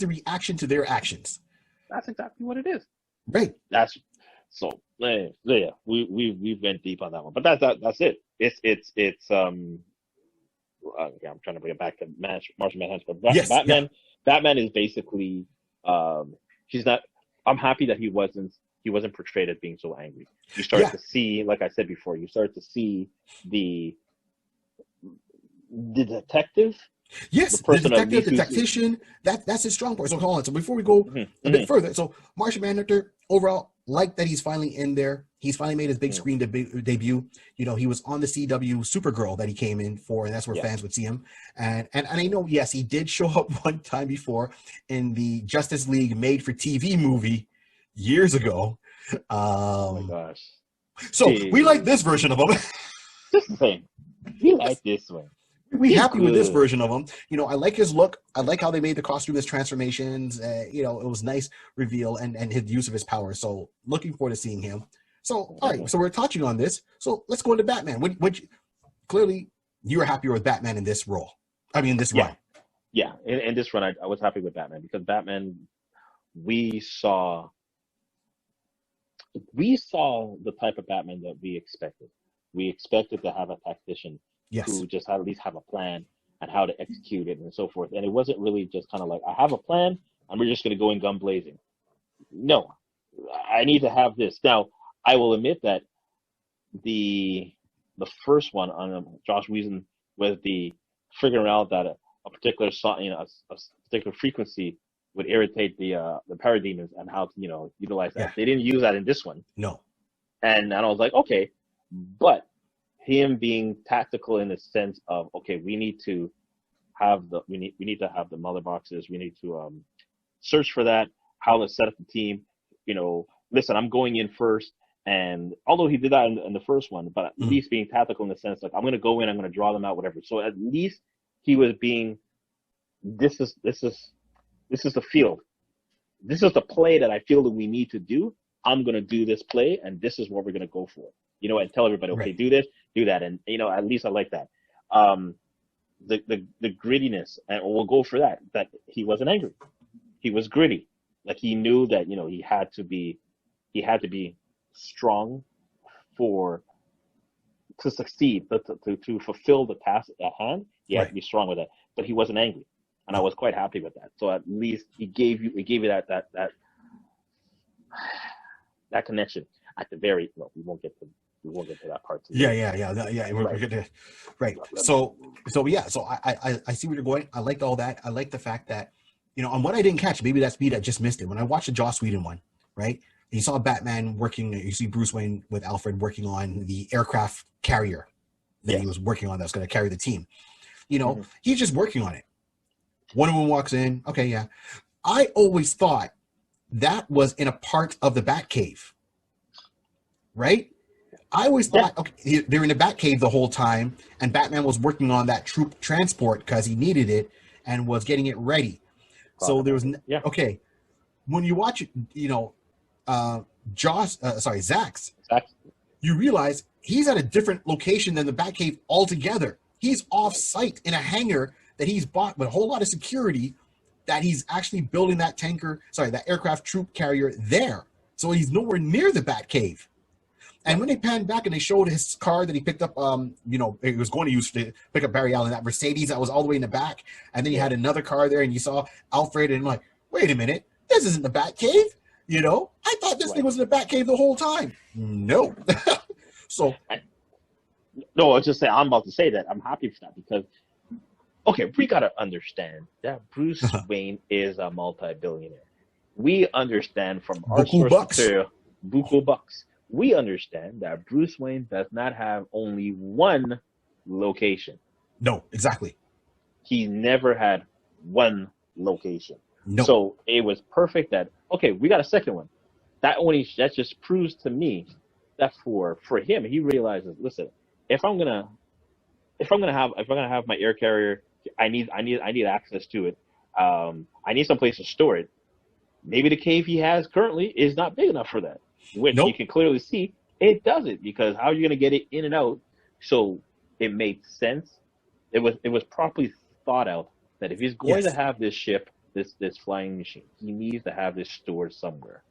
the reaction to their actions. That's exactly what it is. Right. That's so. Yeah, we went deep on that one, but that's it. Yeah, I'm trying to bring it back to Martian Manhunt, but Yes. Yeah. Batman is basically he's not. I'm happy that he wasn't portrayed as being so angry. You start Yeah. to see, like I said before, you start to see the the detective, the Yes, the person at detective, least the who's. tactician, that's his strong point. So hold on. So before we go Mhm, a bit mhm, further, so Martian Manhunter, overall, like that he's finally in there. He's finally made his big mhm. screen debut. He was on the CW Supergirl that he came in for, and that's where Yes, fans would see him. And I know, yes, he did show up one time before in the Justice League made for TV movie years ago. oh my Um, gosh, so we like dude, this version of him. just the same. We like this one. We He's happy with this good. version of him. I like his look. I like how they made the costume, his transformations. It was nice reveal and his use of his power. So looking forward to seeing him. So all right, Definitely. so we're touching on this. So let's go into Batman. Clearly you were happier with Batman in this role. I mean, this Yeah, run. yeah. In this run, I was happy with Batman because Batman, we saw we saw the type of Batman that we expected. We expected to have a tactician Yes. who just had, at least have a plan and how to execute it and so forth. And it wasn't really just kind of like, I have a plan and we're just going to go in gun blazing. No, I need to have this. Now, I will admit that the the first one on Josh Whedon with the figuring out that a particular song, a particular frequency would irritate the parademons and how to utilize Yeah. that. They didn't use that in this one, No. and I was like, okay, but him being tactical in the sense of, okay, we need to have the mother boxes. We need to search for that. How to set up the team. Listen, I'm going in first. And although he did that in the first one, but at Mhm. least being tactical in the sense like I'm going to go in, I'm going to draw them out, whatever. So at least he was being. This is the field. This is the play that I feel that we need to do. I'm going to do this play, and this is what we're going to go for. And tell everybody, okay, Right. do this, do that, and at least I like that. Um, the grittiness, and we'll go for that. That he wasn't angry. He was gritty. Like he knew that he had to be strong for to succeed, but to fulfill the task at hand, he had to Right. be strong with it. But he wasn't angry, and I No. was quite happy with that. So at least he gave you that connection at the very well. We won't get to We won't get to that part today. Yeah. We're gonna, right. So yeah. So I see where you're going. I liked all that. I like the fact that, and what I didn't catch, maybe that's me that just missed it. When I watched the Joss Whedon one, right? You saw Batman working. You see Bruce Wayne with Alfred working on the aircraft carrier that he was working on that's going to carry the team. He's just working on it. Wonder Woman walks in. Okay, yeah. I always thought that was in a part of the Batcave, right? I always thought, okay, they're in the Batcave the whole time, and Batman was working on that troop transport because he needed it and was getting it ready. So there was, okay. When you watch it, Zack's, you realize he's at a different location than the Batcave altogether. He's off-site in a hangar that he's bought with a whole lot of security, that he's actually building that aircraft troop carrier there. So he's nowhere near the Batcave. And when they panned back and they showed his car that he picked up, he was going to use to pick up Barry Allen, that Mercedes that was all the way in the back. And then he had another car there, and you saw Alfred, and like, wait a minute, this isn't the Batcave. I thought this thing was in the Batcave the whole time. No. So. No, I was just saying, I'm about to say that. I'm happy for that because, okay, we got to understand that Bruce Wayne is a multi-billionaire. We understand from our source material, buku bucks. We understand that Bruce Wayne does not have only one location. No, exactly. He never had one location. No. So it was perfect that, okay, we got a second one. That just proves to me that for him, he realizes, listen, if I'm gonna have my air carrier, I need access to it. I need some place to store it. Maybe the cave he has currently is not big enough for that. Which you can clearly see it doesn't, because how are you going to get it in and out? So it made sense. It was properly thought out that if he's going to have this ship, this flying machine, he needs to have this stored somewhere.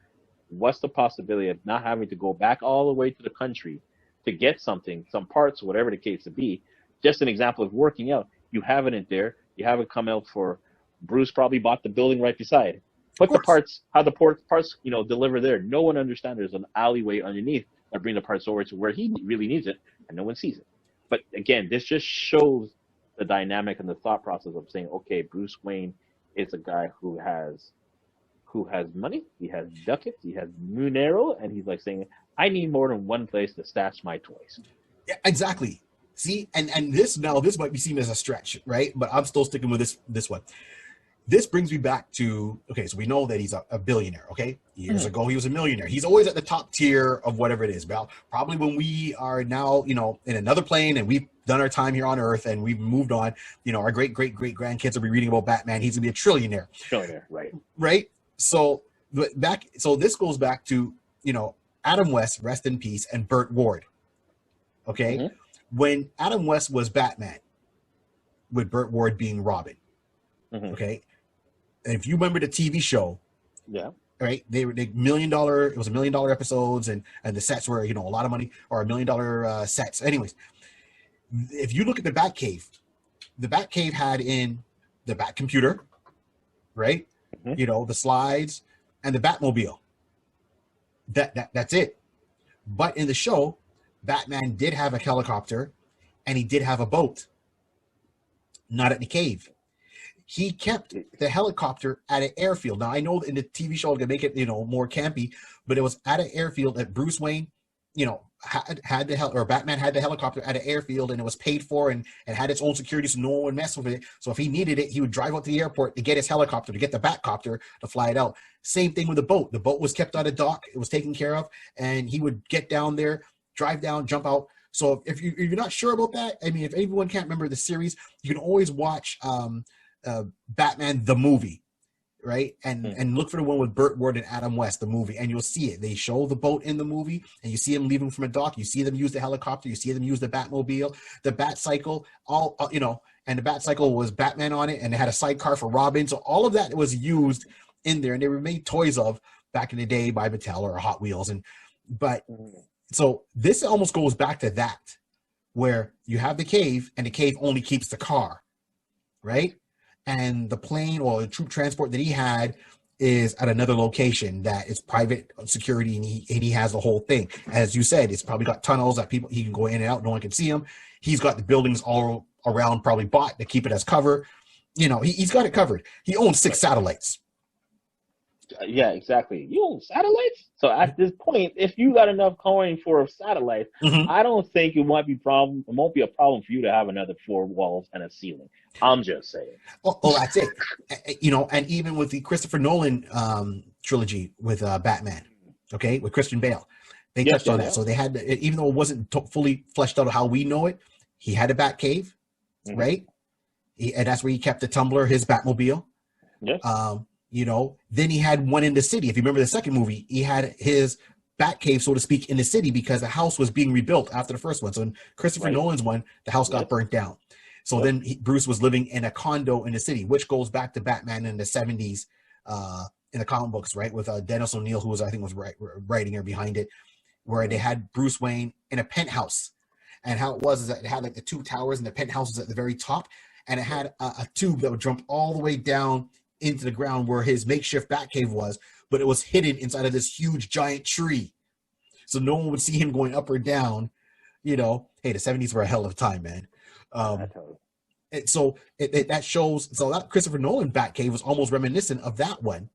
What's the possibility of not having to go back all the way to the country to get something, some parts, whatever the case to be? Just an example of working out. You have it in there. You have it come out for Bruce. Probably bought the building right beside. Put the parts, how the parts, deliver there. No one understands there's an alleyway underneath that bring the parts over to where he really needs it, and no one sees it. But again, this just shows the dynamic and the thought process of saying, okay, Bruce Wayne is a guy who has money, he has ducats, he has Munero, and he's like saying, I need more than one place to stash my toys. Yeah, exactly. See, and this might be seen as a stretch, right? But I'm still sticking with this one. This brings me back to, okay, so we know that he's a billionaire, okay? Years ago, he was a millionaire. He's always at the top tier of whatever it is. Well, probably when we are now, in another plane and we've done our time here on Earth and we've moved on, our great-great-great-grandkids will be reading about Batman. He's going to be a trillionaire. Right. Right? So this goes back to, Adam West, rest in peace, and Burt Ward, okay? Mm-hmm. When Adam West was Batman, with Burt Ward being Robin, okay? And if you remember the TV show, right? They were $1 million. It was $1 million episodes, and the sets were a lot of money, or $1 million sets. Anyways, if you look at the Batcave had in the Bat computer, right? The slides and the Batmobile. That's it. But in the show, Batman did have a helicopter, and he did have a boat. Not at the cave. He kept the helicopter at an airfield. Now, I know in the TV show, they make it, more campy, but it was at an airfield that Bruce Wayne, had or Batman had the helicopter at an airfield, and it was paid for and had its own security, so no one would mess with it. So if he needed it, he would drive out to the airport to get his helicopter, to get the Batcopter to fly it out. Same thing with the boat. The boat was kept on a dock. It was taken care of, and he would get down there, drive down, jump out. So if you're not sure about that, I mean, if anyone can't remember the series, you can always watch Batman the movie, right? And look for the one with Burt Ward and Adam West, the movie, and you'll see it. They show the boat in the movie, and you see them leaving from a dock. You see them use the helicopter. You see them use the Batmobile, the Batcycle, and the Batcycle was Batman on it, and it had a sidecar for Robin. So all of that was used in there, and they were made toys of back in the day by Mattel or Hot Wheels. So this almost goes back to that, where you have the cave, and the cave only keeps the car, right? And the plane or the troop transport that he had is at another location that is private security, and he has the whole thing. As you said, it's probably got tunnels that people he can go in and out, no one can see him. He's got the buildings all around probably bought to keep it as cover. He's got it covered. He owns 6 satellites. Yeah, exactly. You own satellites? So at this point, if you got enough coin for a satellite, I don't think it won't be a problem for you to have another 4 walls and a ceiling. I'm just saying. Oh, that's it. And even with the Christopher Nolan trilogy with Batman, okay, with Christian Bale, they touched on that. So they had, even though it wasn't fully fleshed out how we know it, he had a Batcave, right? And that's where he kept the Tumbler, his Batmobile. Yes. Then he had one in the city. If you remember the second movie, he had his Batcave, so to speak, in the city because the house was being rebuilt after the first one. So in Christopher Nolan's one, the house got burnt down. So then Bruce was living in a condo in the city, which goes back to Batman in the 70s in the comic books, right? With Dennis O'Neil, who I think was writing or behind it, where they had Bruce Wayne in a penthouse. And how it was is that it had like the 2 towers and the penthouse was at the very top. And it had a tube that would jump all the way down into the ground where his makeshift Batcave was, but it was hidden inside of this huge giant tree. So no one would see him going up or down. Hey, the 70s were a hell of a time, man. That shows, so that Christopher Nolan Batcave was almost reminiscent of that one.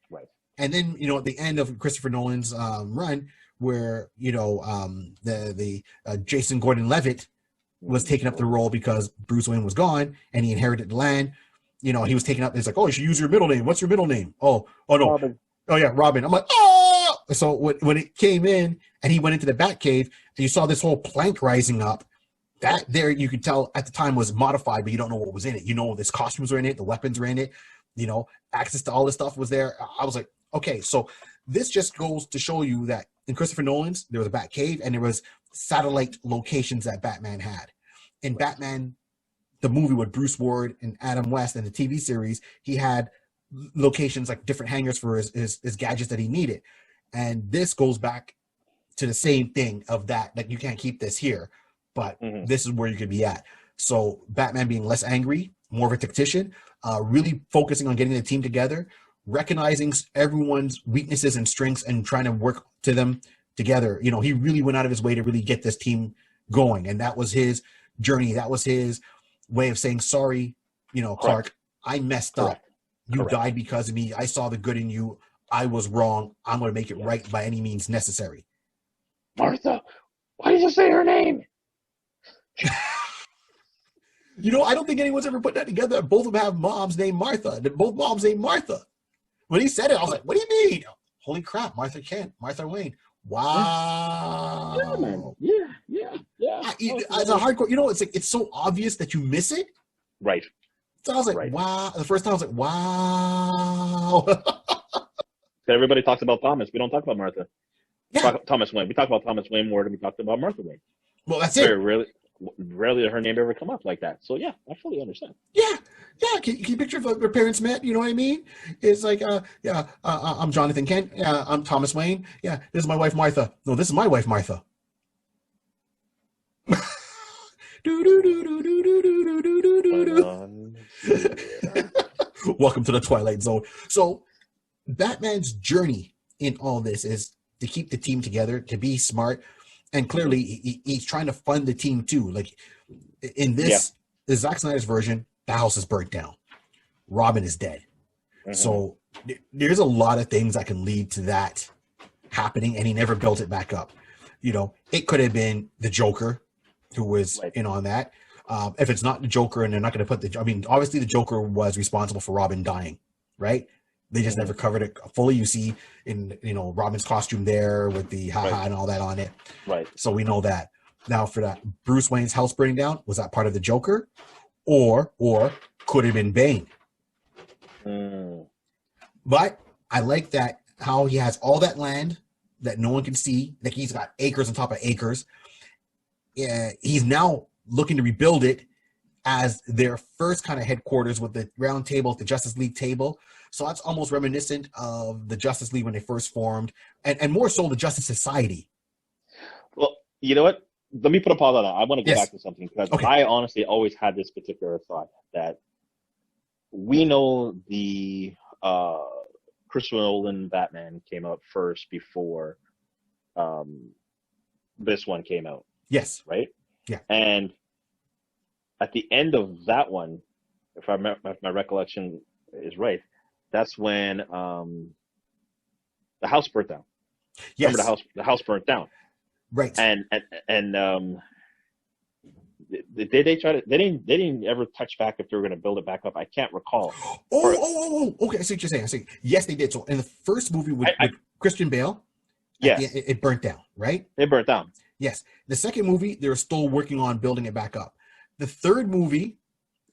Right. And then, at the end of Christopher Nolan's run, where, the Jason Gordon-Levitt was taking up the role because Bruce Wayne was gone and he inherited the land. He was taking up. It's like, oh, you should use your middle name. What's your middle name? Oh no. Robin. Oh yeah, Robin. I'm like, oh. So when it came in and he went into the Batcave and you saw this whole plank rising up, that there you could tell at the time was modified, but you don't know what was in it. This costumes were in it, the weapons were in it. Access to all this stuff was there. I was like, okay, so this just goes to show you that in Christopher Nolan's there was a Batcave and there was satellite locations that Batman had. In Batman, the movie with Bruce Ward and Adam West and the TV series, he had locations like different hangars for his gadgets that he needed. And this goes back to the same thing of that you can't keep this here, but this is where you could be at. So Batman being less angry, more of a tactician, really focusing on getting the team together, recognizing everyone's weaknesses and strengths and trying to work to them together. He really went out of his way to really get this team going. And that was his journey. That was his way of saying, sorry, Clark, I messed up. You died because of me. I saw the good in you. I was wrong. I'm going to make it right by any means necessary. Martha, why did you say her name? I don't think anyone's ever put that together. Both of them have moms named Martha. Both moms named Martha. When he said it, I was like, what do you mean? Holy crap, Martha Kent, Martha Wayne. Wow. Yeah, man. Yeah. As a hardcore, it's so obvious that you miss it. Right. So I was like, wow. The first time I was like, wow. Everybody talks about Thomas. We don't talk about Martha. Yeah. Thomas Wayne. We talk about Thomas Wayne more than we talked about Martha Wayne. Well, that's it. Rarely did her name ever come up like that. So yeah, I fully understand. Yeah. Can you picture if their parents met? You know what I mean? It's like, I'm Jonathan Kent. Yeah, I'm Thomas Wayne. Yeah, this is my wife Martha. No, this is my wife Martha. Welcome to the Twilight Zone. So Batman's journey in all this is to keep the team together, to be smart, and clearly he's trying to fund the team too. Like in this, the Zack Snyder's version, the house is burnt down. Robin is dead. So there's a lot of things that can lead to that happening, and he never built it back up. It could have been the Joker who was in on that. If it's not the Joker, and they're not going to put obviously the Joker was responsible for Robin dying, right? They just never covered it fully. You see in, Robin's costume there with the haha and all that on it. Right. So we know that. Now for that, Bruce Wayne's house burning down, was that part of the Joker? Or could it have been Bane? But I like that how he has all that land that no one can see. Like he's got acres on top of acres. He's now looking to rebuild it as their first kind of headquarters with the round table, the Justice League table. So that's almost reminiscent of the Justice League when they first formed, and more so the Justice Society. Well, you know what? Let me put a pause on that. I want to go back to something because I honestly always had this particular thought that we know the Christopher Nolan Batman came out first before um, this one came out, Yes. right? Yeah. And at the end of that one, if my recollection is right, that's when the house burnt down. Remember Yes. the house burnt down, Right. and they try to they didn't ever touch back if they were going to build it back up. I can't recall. Or Okay. I see what you're saying. I see. Yes, they did. So in the first movie I with Christian Bale, at the end, yes, it burnt down, right? it burnt down. Yes. The second movie, they're still working on building it back up. The third movie,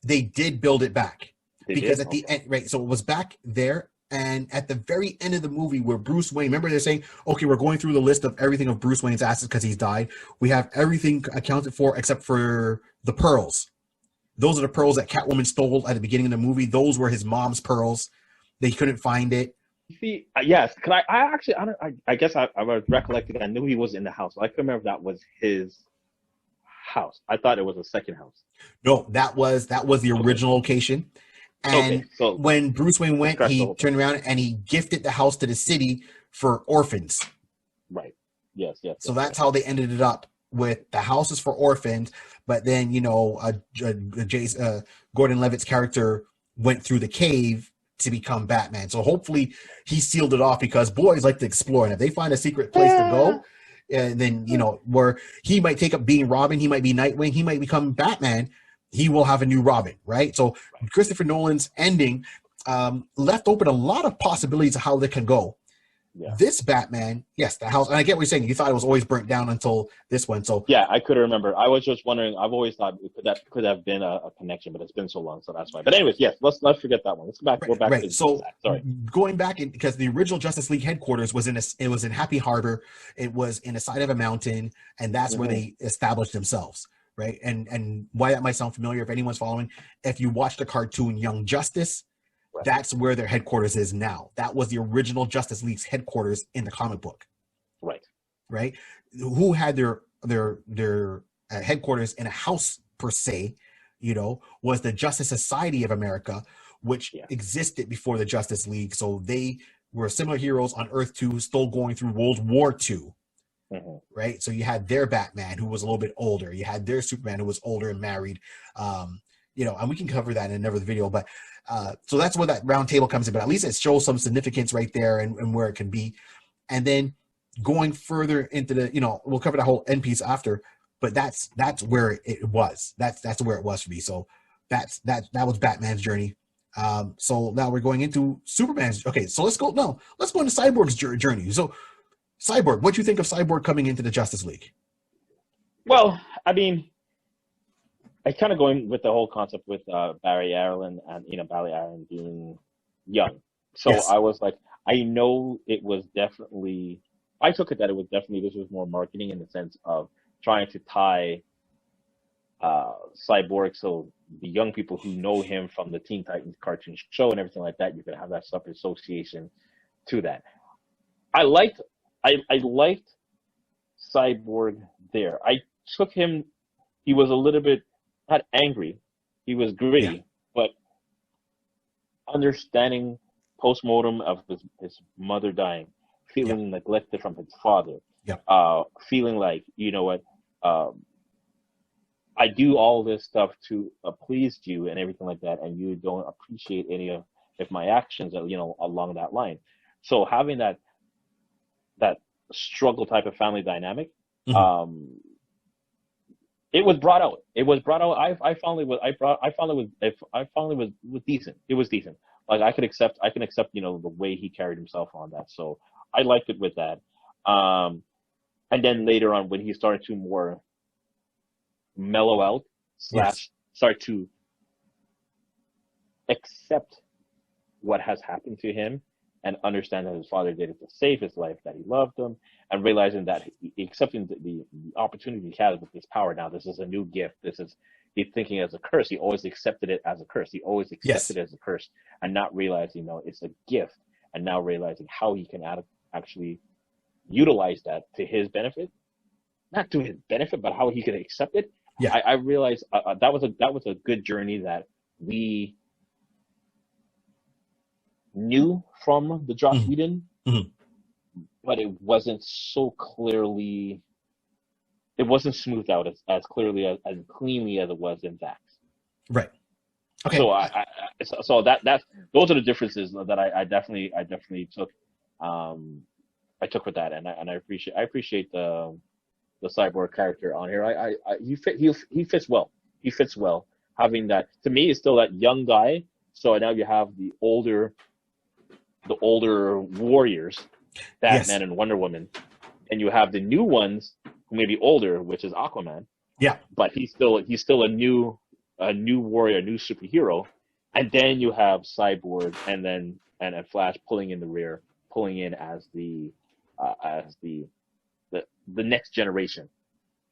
they did build it back They because did. at the end, right? So it was back there. And at the very end of the movie, where Bruce Wayne, remember they're saying, okay, we're going through the list of everything of Bruce Wayne's assets because he's died. We have everything accounted for except for the pearls. Those are the pearls that Catwoman stole at the beginning of the movie. Those were his mom's pearls. They couldn't find it. See, yes, cause I actually, I guess I was recollecting. I knew he was in the house. I couldn't remember if that was his house. I thought it was a second house. No, that was the original location. And so when Bruce Wayne went, scratch the he whole turned around and he gifted the house to the city for orphans. right, yes. So that's how they ended it up with the houses for orphans. But then, Gordon Levitt's character went through the cave to become Batman. So hopefully he sealed it off because boys like to explore. And if they find a secret place to go, and then, where he might take up being Robin, he might be Nightwing, he might become Batman, he will have a new Robin, right? So Christopher Nolan's ending left open a lot of possibilities of how they can go. Yeah. This Batman, yes, the house, and I get what you're saying. You thought it was always burnt down until this one. So yeah, I couldn't remember. I was just wondering. I've always thought that could have been a connection, but it's been so long, so that's why. But anyways, yes, let's not forget that one. Let's go back. right, Go back right. to So Zack. Sorry. going back in, because the original Justice League headquarters was in Happy Harbor. It was in the side of a mountain, and that's where they established themselves. Right, and why that might sound familiar if anyone's following. If you watch the cartoon Young Justice, Right. that's where their headquarters is now. That was the original Justice League's headquarters in the comic book. Right. Right. Who had their headquarters in a house per se, was the Justice Society of America, which existed before the Justice League. So they were similar heroes on Earth 2, still going through World War II. Right. So you had their Batman who was a little bit older. You had their Superman who was older and married. And we can cover that in another video. But so that's where that round table comes in. But at least it shows some significance right there and where it can be. And then going further into the, we'll cover the whole end piece after. But that's where it was. That's where it was for me. So that was Batman's journey. So now we're going into Superman's. Okay, so let's go into Cyborg's journey. So Cyborg, what do you think of Cyborg coming into the Justice League? Well, I mean, I kind of going with the whole concept with Barry Allen and Barry Allen being young. So Yes. I was like, I know it was definitely. I took it that it was definitely this was more marketing in the sense of trying to tie Cyborg, so the young people who know him from the Teen Titans cartoon show and everything like that, you could have that stuff association to that. I liked Cyborg there. I took him. He was a little bit not angry. He was gritty, but understanding postmortem of his mother dying, feeling neglected from his father, feeling like I do all this stuff to please you and everything like that, and you don't appreciate any of my actions, along that line. So having that struggle type of family dynamic, it was brought out. I found it was decent. It was decent. Like I can accept, the way he carried himself on that. So I liked it with that. And then later on when he started to more mellow out / start to accept what has happened to him and understand that his father did it to save his life, that he loved him, and realizing that accepting the opportunity he has with this power now, this is a new gift. He's thinking as a curse. He always accepted it as a curse. He always accepted it as a curse and not realizing, it's a gift, and now realizing how he can actually utilize that to his benefit, not to his benefit, but how he can accept it. Yeah. I realized that was a good journey that we knew from the Joss Mhm. Whedon, Mhm. but it wasn't so clearly. It wasn't smoothed out as clearly as cleanly as it was in Zack's. Right. Okay. So so that those are the differences that I definitely took. Um, I took with that, and I appreciate the cyborg character on here. He fits well. He fits well. Having that, to me, is still that young guy. So now you have the older warriors, Yes. Batman and Wonder Woman, and you have the new ones who may be older, which is Aquaman, Yeah. but he's still a new warrior, a new superhero. And then you have Cyborg and Flash pulling in the rear, pulling in as the next generation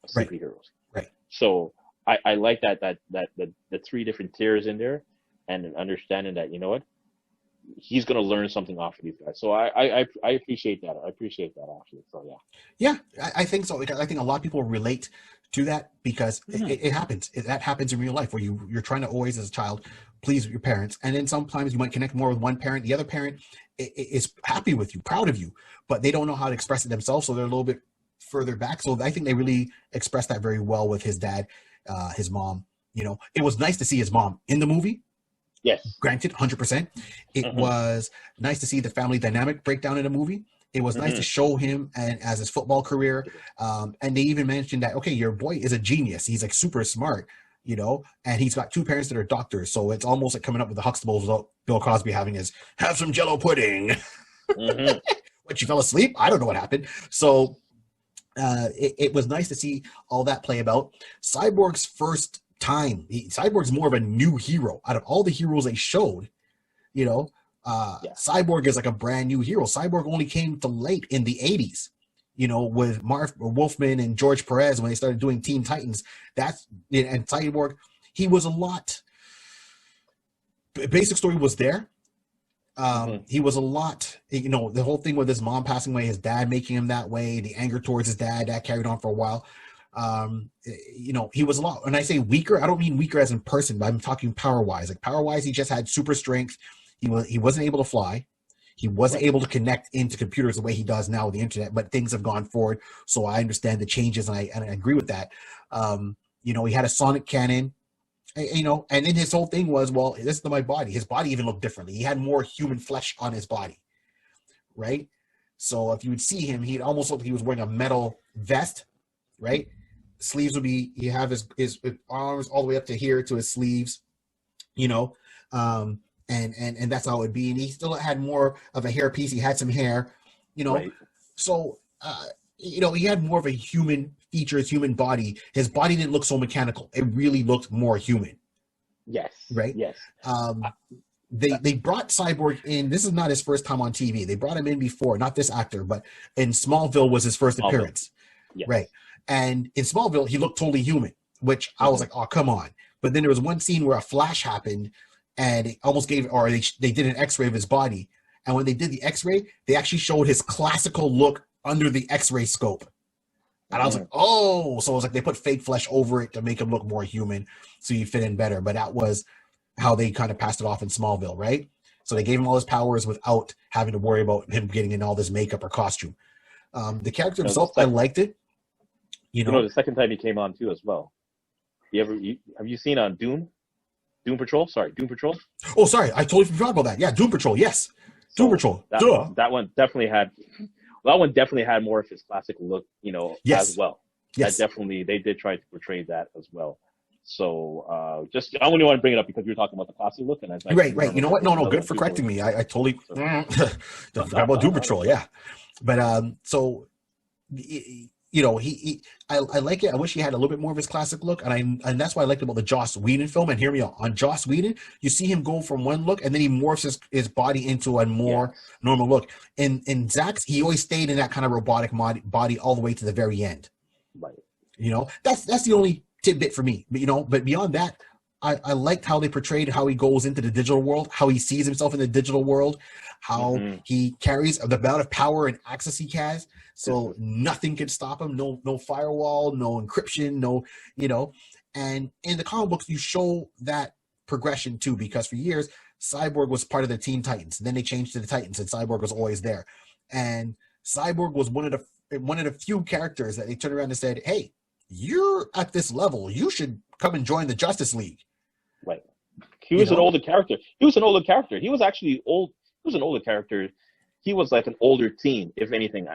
of Right. superheroes. Right. So I like that the three different tiers in there, and understanding that, you know what, he's gonna learn something off of these guys. So I appreciate that. I appreciate that, actually. So yeah. Yeah, I think so. Like, I think a lot of people relate to that because Mhm. it happens. That happens in real life where you're trying to always, as a child, please your parents, and then sometimes you might connect more with one parent. The other parent is happy with you, proud of you, but they don't know how to express it themselves, so they're a little bit further back. So I think they really expressed that very well with his dad, his mom. It was nice to see his mom in the movie. Yes. Granted, 100%. It Hmm. was nice to see the family dynamic breakdown in a movie. It was nice to Hmm. show him and as his football career. And they even mentioned that, okay, your boy is a genius. He's like super smart, and he's got two parents that are doctors. So it's almost like coming up with the Huxtables without Bill Cosby having his have some Jello pudding. Hmm. What, you fell asleep? I don't know what happened. So it was nice to see all that play about. Cyborg's first time. Cyborg's more of a new hero out of all the heroes they showed. You know, Yeah. Cyborg is like a brand new hero. Cyborg only came to light in the 80s, with Marv Wolfman and George Perez when they started doing Teen Titans. And Cyborg, he was a lot. Basic story was there. Hmm. He was a lot, the whole thing with his mom passing away, his dad making him that way, the anger towards his dad, that carried on for a while. He was a lot. When I say weaker, I don't mean weaker as in person, but I'm talking power wise. Like power wise, he just had super strength. He wasn't able to fly. He wasn't Right. able to connect into computers the way he does now with the internet, but things have gone forward. So I understand the changes, and I agree with that. He had a sonic cannon, and then his whole thing was, well, this is my body. His body even looked differently. He had more human flesh on his body, right? So if you would see him, he'd almost look like he was wearing a metal vest, right? Sleeves would be, you have his arms all the way up to here to his sleeves, you know, um, and that's how it would be. And he still had more of a hair piece. He had some hair, you know, Right. so he had more of a human features, human body. His body didn't look so mechanical. It really looked more human, Yes. right? Yes. Uh, Um, they brought Cyborg in. This is not his first time on TV. They brought him in before, not this actor, but in Smallville was his first Smallville. appearance, right? Yes. And in Smallville, he looked totally human, which I was Hmm. like, oh, come on. But then there was one scene where a flash happened, and it almost gave, or they did an X-ray of his body, and when they did the X-ray, they actually showed his classical look under the X-ray scope. And I was Hmm. like, oh, so it was like they put fake flesh over it to make him look more human, so you fit in better. But that was how they kind of passed it off in Smallville, right? So they gave him all his powers without having to worry about him getting in all this makeup or costume. The character You know, the himself, I sec- liked it. You you know, know, the second time he came on too as well. Have you seen on Doom Patrol? Sorry, Doom Patrol. oh, sorry, I totally forgot about that. Yeah, Doom Patrol, yes, Doom So Patrol, that duh, that one definitely had that one definitely had more of his classic look, as yes, well. That yes, definitely they did try to portray that as well. So just I only want to bring it up because you were talking about the classic look, and I right, couldn't right. You remember know if what? there was No, another good one for too for correcting you. me. I totally So, forgot about Doom Patrol. Yeah, but I like it. I wish he had a little bit more of his classic look, and that's why I liked about the Joss Whedon film. And hear me out, on Joss Whedon, you see him go from one look, and then he morphs his body into a more yes. normal look. In Zack's, he always stayed in that kind of robotic body all the way to the very end. Right. That's the only tidbit for me. But beyond that, I liked how they portrayed how he goes into the digital world, how he sees himself in the digital world, how Hmm. he carries the amount of power and access he has. This So is nothing can stop him. No firewall, no encryption, no, you know. And in the comic books, you show that progression too, because for years Cyborg was part of the Teen Titans. Then they changed to the Titans, and Cyborg was always there. And Cyborg was one of the few characters that they turned around and said, "Hey, you're at this level. You should come and join the Justice League." Right. He was an older character. He was an older character. He was actually old. He was an older character. He was like an older teen, if anything,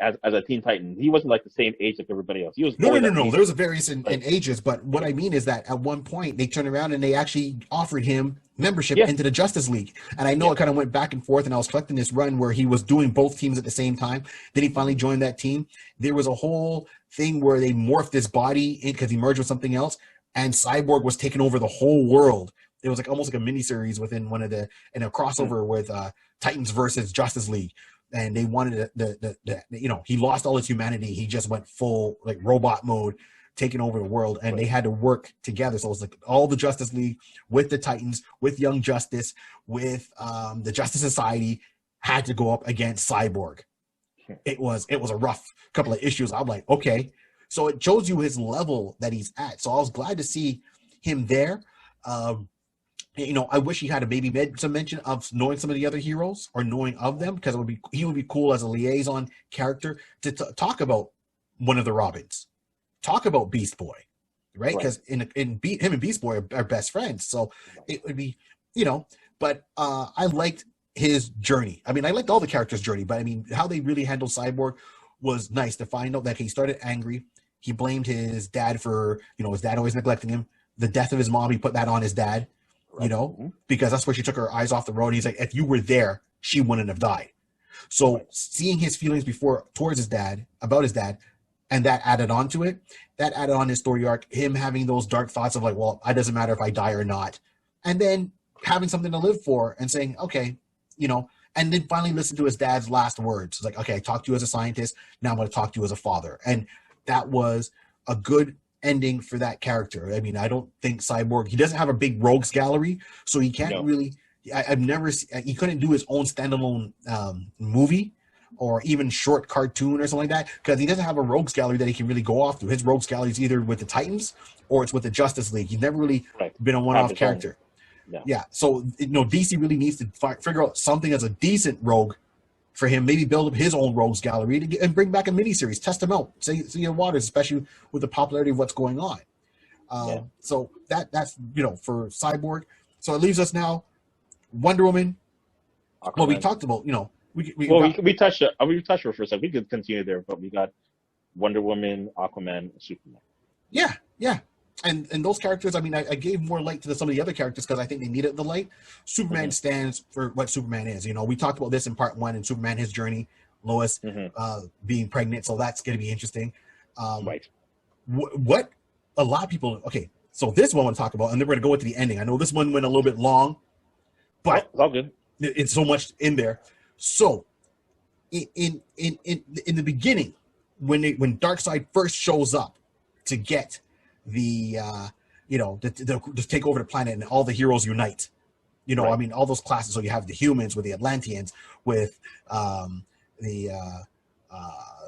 as a Teen Titan. He wasn't like the same age like everybody else. He was no. There was a variance in ages, but what I mean is that at one point they turned around and they actually offered him membership into the Justice League. And I know it kind of went back and forth, and I was collecting this run where he was doing both teams at the same time. Then he finally joined that team. There was a whole thing where they morphed his body because he merged with something else, and Cyborg was taking over the whole world. It was like almost like a miniseries within in a crossover with Titans versus Justice League. And they wanted he lost all his humanity. He just went full like robot mode, taking over the world, and they had to work together. So it was like all the Justice League with the Titans, with Young Justice, with the Justice Society had to go up against Cyborg. It was a rough couple of issues. I'm like, okay. So it shows you his level that he's at. So I was glad to see him there. I wish he had maybe made some mention of knowing some of the other heroes or knowing of them, because he would be cool as a liaison character to talk about one of the Robins, talk about Beast Boy, right? Because him and Beast Boy are best friends, so it would be, But I liked his journey. I mean, I liked all the characters' journey, but I mean, how they really handled Cyborg was nice to find out that he started angry. He blamed his dad for, his dad always neglecting him. The death of his mom, he put that on his dad. Because that's where she took her eyes off the road. He's like, if you were there, she wouldn't have died. So seeing his feelings towards his dad, about his dad, and that added on to it, that added on his story arc, him having those dark thoughts of like, well, it doesn't matter if I die or not. And then having something to live for and saying, okay, and then finally listen to his dad's last words. It's like, okay, I talked to you as a scientist. Now I'm going to talk to you as a father. And that was a good ending for that character. I mean, I don't think Cyborg, he doesn't have a big rogues gallery, so he can't really, I've never, he couldn't do his own standalone movie or even short cartoon or something like that, because he doesn't have a rogues gallery that he can really go off to. His rogues gallery is either with the Titans or it's with the Justice League. He's never really been a one-off character. Yeah. So, DC really needs to figure out something as a decent rogue for him, maybe build up his own rogues gallery and bring back a miniseries, test them out, see your waters, especially with the popularity of what's going on. So that's for Cyborg. So it leaves us now Wonder Woman. Aquaman. Well, we talked about we touched her for a second. We could continue there, but we got Wonder Woman, Aquaman, Superman. Yeah. And those characters, I mean, I gave more light to some of the other characters because I think they needed the light. Superman stands for what Superman is. We talked about this in part 1 in Superman, his journey, Lois being pregnant. So that's going to be interesting. What a lot of people, okay, so this one I want to talk about, and then we're going to go into the ending. I know this one went a little bit long, but it's all good. It's so much in there. So in the beginning, when Darkseid first shows up to get to take over the planet and all the heroes unite. I mean, all those classes. So you have the humans with the Atlanteans, with it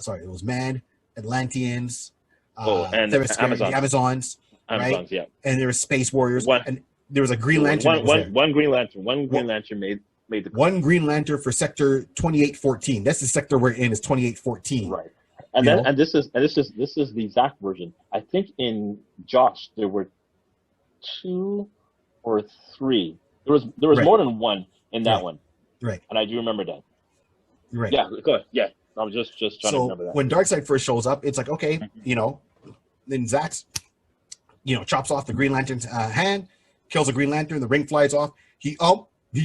was man, Atlanteans, and the Amazons, right? Yeah. And there were space warriors, and there was a Green Lantern. One Green Lantern. One Green Lantern made the one Green Lantern for Sector 2814. That's the sector we're in, is 2814. Right. And this is the Zack version. I think in Josh there were 2 or 3. There was more than one in that one. Right. And I do remember that. Right. Yeah. Go ahead. Yeah. I was just trying to remember that. When Darkseid first shows up, it's like, okay, then Zack's, chops off the Green Lantern's hand, kills the Green Lantern, the ring flies off. He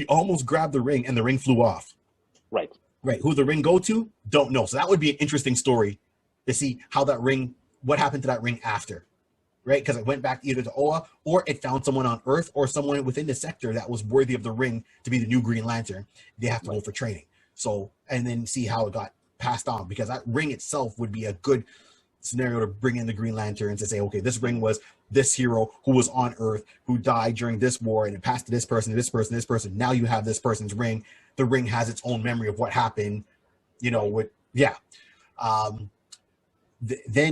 almost grabbed the ring and the ring flew off. Right. Right. Who the ring go to? Don't know. So that would be an interesting story to see what happened to that ring after. Right? Because it went back either to Oa or it found someone on Earth or someone within the sector that was worthy of the ring to be the new Green Lantern. They have to go for training. So, and then see how it got passed on, because that ring itself would be a good scenario to bring in the Green Lantern and to say, okay, this ring was this hero who was on Earth, who died during this war, and it passed to this person, to this person, this person. Now you have this person's ring. The ring has its own memory of what happened, then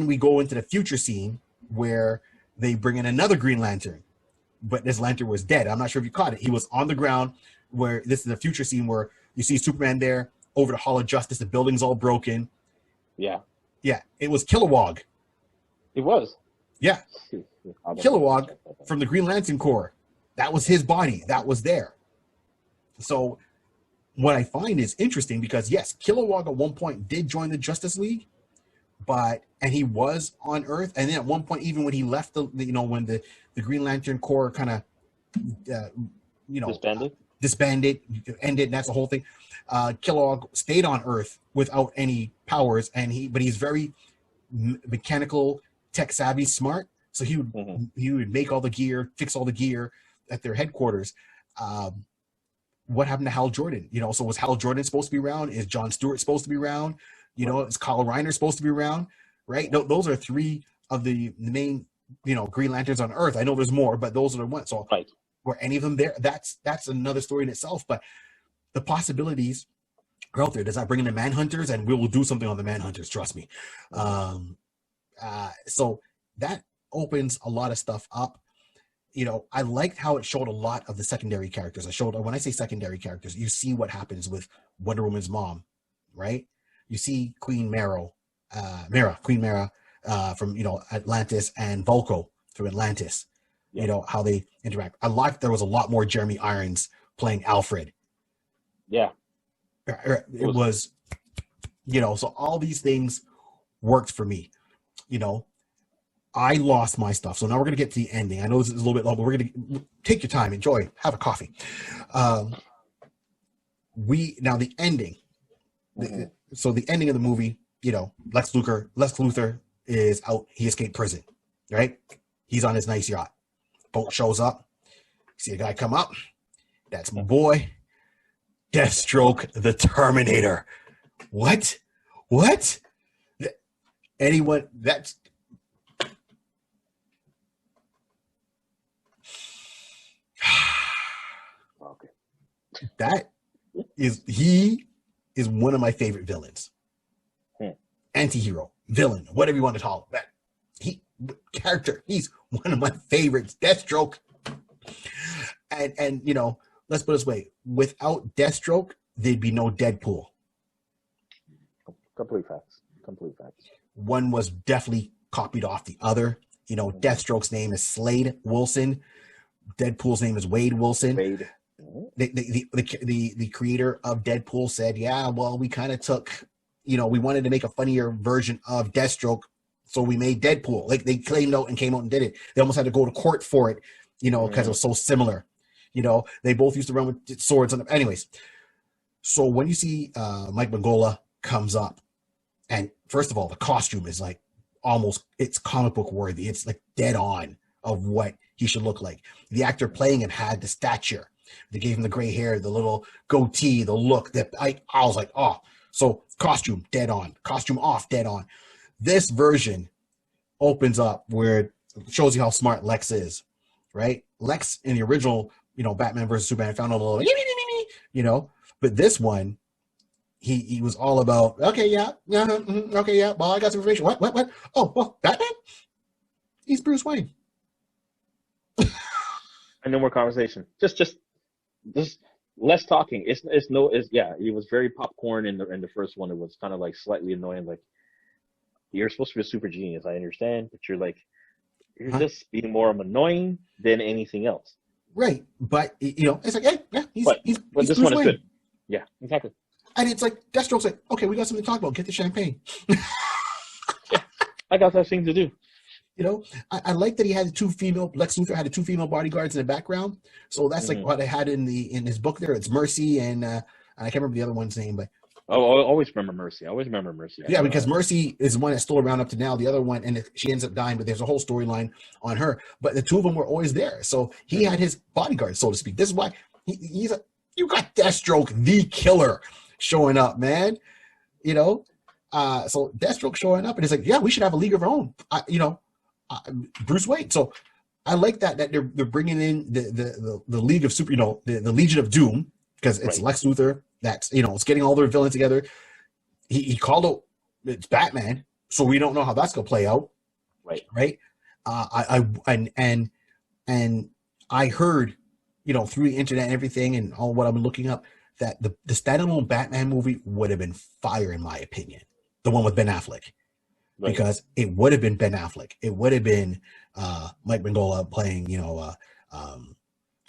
we go into the future scene where they bring in another Green Lantern, but this lantern was dead. I'm not sure if you caught it. He was on the ground. Where this is a future scene where you see Superman there over the Hall of Justice. The building's all broken. Yeah. Yeah, it was Kilowog. It was. Yeah, Kilowog from the Green Lantern Corps. That was his body. That was there. So what I find is interesting because, yes, Kilowog at one point did join the Justice League, and he was on Earth. And then at one point, even when he left when the Green Lantern Corps kind of, disbanded, ended, and that's the whole thing. Kilowog stayed on Earth without any powers, but he's very mechanical, tech savvy, smart. So he would make all the gear, fix all the gear at their headquarters. What happened to Hal Jordan? So was Hal Jordan supposed to be around? Is John Stewart supposed to be around? Is Kyle Reiner supposed to be around? Right? Those are three of the main, Green Lanterns on Earth. I know there's more, but those are the ones. So were any of them there? That's another story in itself. But the possibilities are out there. Does that bring in the Manhunters? And we will do something on the Manhunters, trust me. So that opens a lot of stuff up. I liked how it showed a lot of the secondary characters. When I say secondary characters, you see what happens with Wonder Woman's mom, right? You see Queen Mara from Atlantis, and Vulko from Atlantis. How they interact. I liked there was a lot more Jeremy Irons playing Alfred. Yeah. It was so all these things worked for me. I lost my stuff. So now we're going to get to the ending. I know this is a little bit long, but we're going to take your time, enjoy, have a coffee. The ending. So the ending of the movie, Lex Luthor is out. He escaped prison, right? He's on his nice yacht. Boat shows up. See a guy come up. That's my boy, Deathstroke, the Terminator. What? Anyone that's okay. He is one of my favorite villains. Anti-hero, villain, whatever you want to call it. He's one of my favorites. Deathstroke. And let's put it this way. Without Deathstroke, there'd be no Deadpool. Complete facts. One was definitely copied off the other. Deathstroke's name is Slade Wilson. Deadpool's name is Wade Wilson. Wade. The creator of Deadpool said, yeah, well, we kind of took, we wanted to make a funnier version of Deathstroke, so we made Deadpool. Like, they claimed out and came out and did it. They almost had to go to court for it, because it was so similar. They both used to run with swords. Anyways, so when you see Mike Mignola comes up, and first of all, the costume is like it's comic book worthy. It's like dead on of what he should look like. The actor playing him had the stature. They gave him the gray hair, the little goatee, the look that I was like, oh, so costume dead on, costume off, dead on. This version opens up where it shows you how smart Lex is, right? Lex in the original, Batman versus Superman found out a little, but this one, he was all about, okay, yeah, okay, yeah, well, I got some information. What? Oh, well, Batman? He's Bruce Wayne. And no more conversation. Just less talking. It was very popcorn in the first one. It was kind of like slightly annoying. Like, you're supposed to be a super genius, I understand, but you're just being more annoying than anything else. Right, but it's like, hey, yeah, he's this Bruce one is Wayne. good. Yeah, exactly. And it's like Deathstroke's like, okay, we got something to talk about. Get the champagne. Yeah, I got that thing to do. I like that he had Lex Luthor had the two female bodyguards in the background. So that's like what I had in his book there. It's Mercy and I can't remember the other one's name, but I always remember Mercy. Yeah, because Mercy is the one that's still around up to now. The other one, and she ends up dying, but there's a whole storyline on her. But the two of them were always there. So he had his bodyguards, so to speak. This is why you got Deathstroke, the killer, showing up, man. So Deathstroke showing up, and it's like, yeah, we should have a league of our own. Bruce Wayne. So I like that they're bringing in the League of Super, the Legion of Doom, because it's right. Lex Luthor. That's it's getting all their villains together. He called out it's Batman, so we don't know how that's gonna play out. Right. Right. I I heard, through the internet and everything and all what I've been looking up, that the standalone Batman movie would have been fire, in my opinion. The one with Ben Affleck. Right. Because it would have been Ben Affleck. It would have been Mike Mignola playing,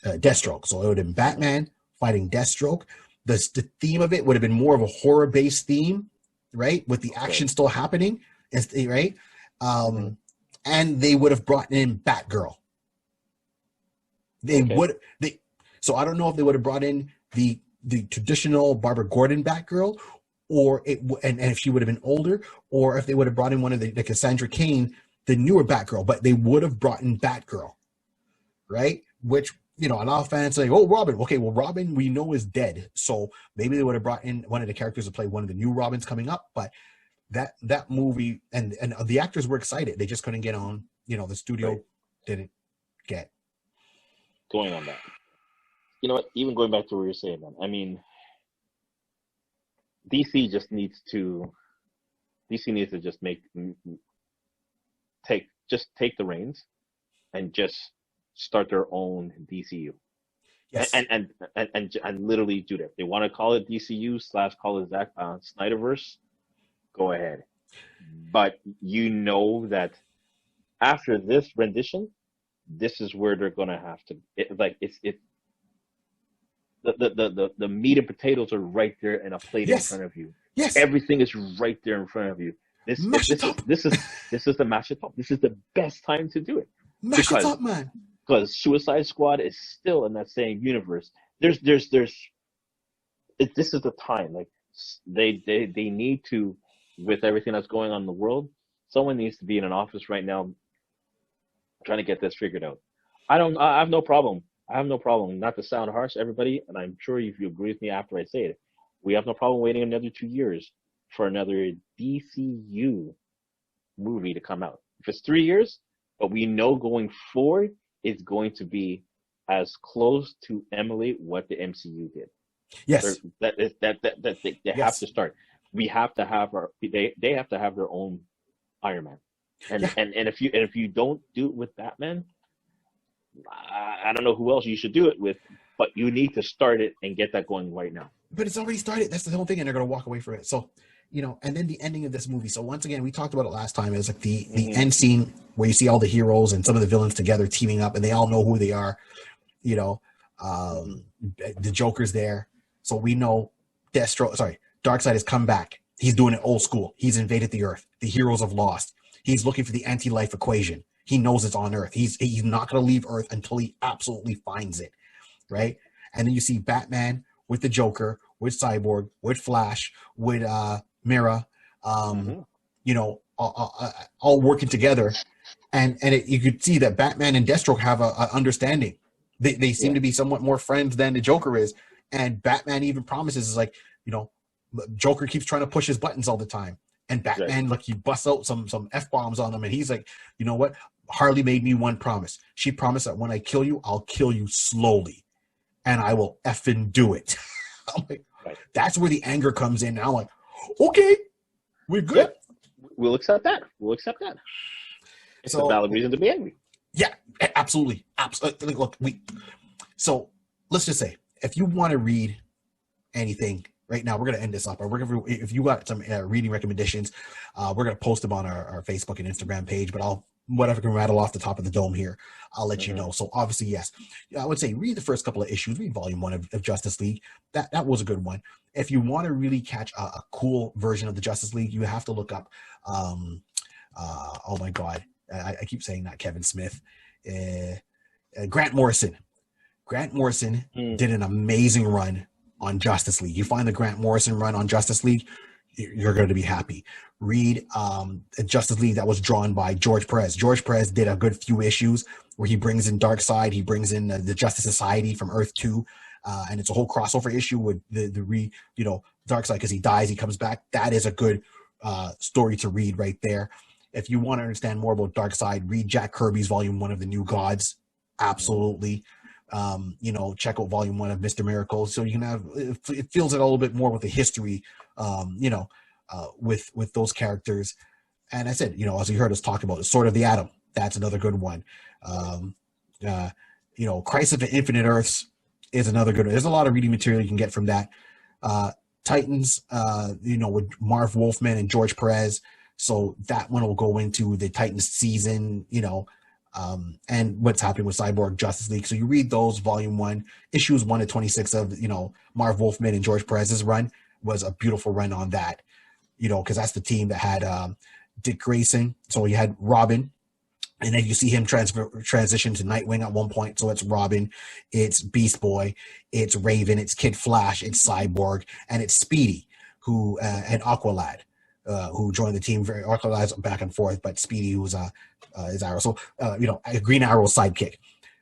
Deathstroke. So it would have been Batman fighting Deathstroke. The theme of it would have been more of a horror-based theme, right? With the action still happening, right? And they would have brought in Batgirl. So I don't know if they would have brought in the traditional Barbara Gordon Batgirl, or and if she would have been older, or if they would have brought in one of the Cassandra Cain, the newer Batgirl, but they would have brought in Batgirl, right? Which, a lot of fans say, oh, Robin. Okay, well, Robin we know is dead, so maybe they would have brought in one of the characters to play one of the new Robins coming up. But that movie and the actors were excited, they just couldn't get on. The studio didn't get going on that. You know what? Even going back to what you're saying, man. I mean, DC just needs to just take the reins and just start their own DCU. Yes. And literally do that. If they want to call it DCU / call it Zack Snyderverse, go ahead. But that after this rendition, this is where they're gonna have to. The meat and potatoes are right there in a plate in front of you. Yes. Everything is right there in front of you. This is the mash it up. This is the best time to do it. Mash it up, man. Because Suicide Squad is still in that same universe. This is the time. Like they need to, with everything that's going on in the world, someone needs to be in an office right now trying to get this figured out. I have no problem. Not to sound harsh, everybody, and I'm sure if you agree with me after I say it, we have no problem waiting another 2 years for another DCU movie to come out. If it's 3 years, but we know going forward it's going to be as close to emulate what the MCU did. Yes. They have to start. We have to have they have to have their own Iron Man. And if you don't do it with Batman, I don't know who else you should do it with, but you need to start it and get that going right now. But it's already started. That's the whole thing, and they're going to walk away from it. So, and then the ending of this movie. So once again, we talked about it last time. It's like the end scene where you see all the heroes and some of the villains together teaming up, and they all know who they are. The Joker's there, so we know Darkseid has come back. He's doing it old school. He's invaded the Earth. The heroes have lost. He's looking for the anti-life equation. He knows it's on Earth. He's not going to leave Earth until he absolutely finds it, right? And then you see Batman with the Joker, with Cyborg, with Flash, with Mira, all working together, and you could see that Batman and Deathstroke have a understanding. They seem to be somewhat more friends than the Joker is, and Batman even promises is like, Joker keeps trying to push his buttons all the time, and Batman he busts out some F-bombs on him, and he's like, you know what? Harley made me one promise. She promised that when I kill you, I'll kill you slowly, and I will effing do it. I'm like, that's where the anger comes in. Now I'm like, okay, we're good. Yeah, we'll accept that. It's a valid reason to be angry. Yeah, absolutely. Look, so let's just say, if you want to read anything right now, we're going to end this up. If you got some reading recommendations, we're going to post them on our Facebook and Instagram page, but whatever can rattle off the top of the dome here, I'll let you know. So obviously, yes, I would say read the first couple of issues, read volume 1 of Justice League. That was a good one. If you want to really catch a cool version of the Justice League, you have to look up, oh my God, I keep saying that, Kevin Smith, Grant Morrison. Grant Morrison did an amazing run on Justice League. You find the Grant Morrison run on Justice League, you're going to be happy. Read Justice League that was drawn by George Perez. George Perez did a good few issues where he brings in Darkseid, he brings in the Justice Society from Earth 2, and it's a whole crossover issue with Darkseid, because he dies, he comes back. That is a good story to read right there. If you want to understand more about Darkseid, read Jack Kirby's Volume 1 of The New Gods. Absolutely. Check out Volume 1 of Mr. Miracle. So you can have, it fills it a little bit more with the history, with those characters. And I said, as you heard us talk about, the Sword of the Atom, that's another good one. Crisis of Infinite Earths is another good one. There's a lot of reading material you can get from that. Titans, with Marv Wolfman and George Perez. So that one will go into the Titans season, and what's happening with Cyborg Justice League. So you read those, volume 1, issues 1 to 26 of, Marv Wolfman and George Perez's run was a beautiful run on that, because that's the team that had Dick Grayson. So you had Robin, and then you see him transition to Nightwing at one point. So it's Robin, it's Beast Boy, it's Raven, it's Kid Flash, it's Cyborg, and it's Speedy, who and Aqualad, who joined the team. Aqualad's back and forth, but Speedy, who's is Arrow. So a Green Arrow sidekick.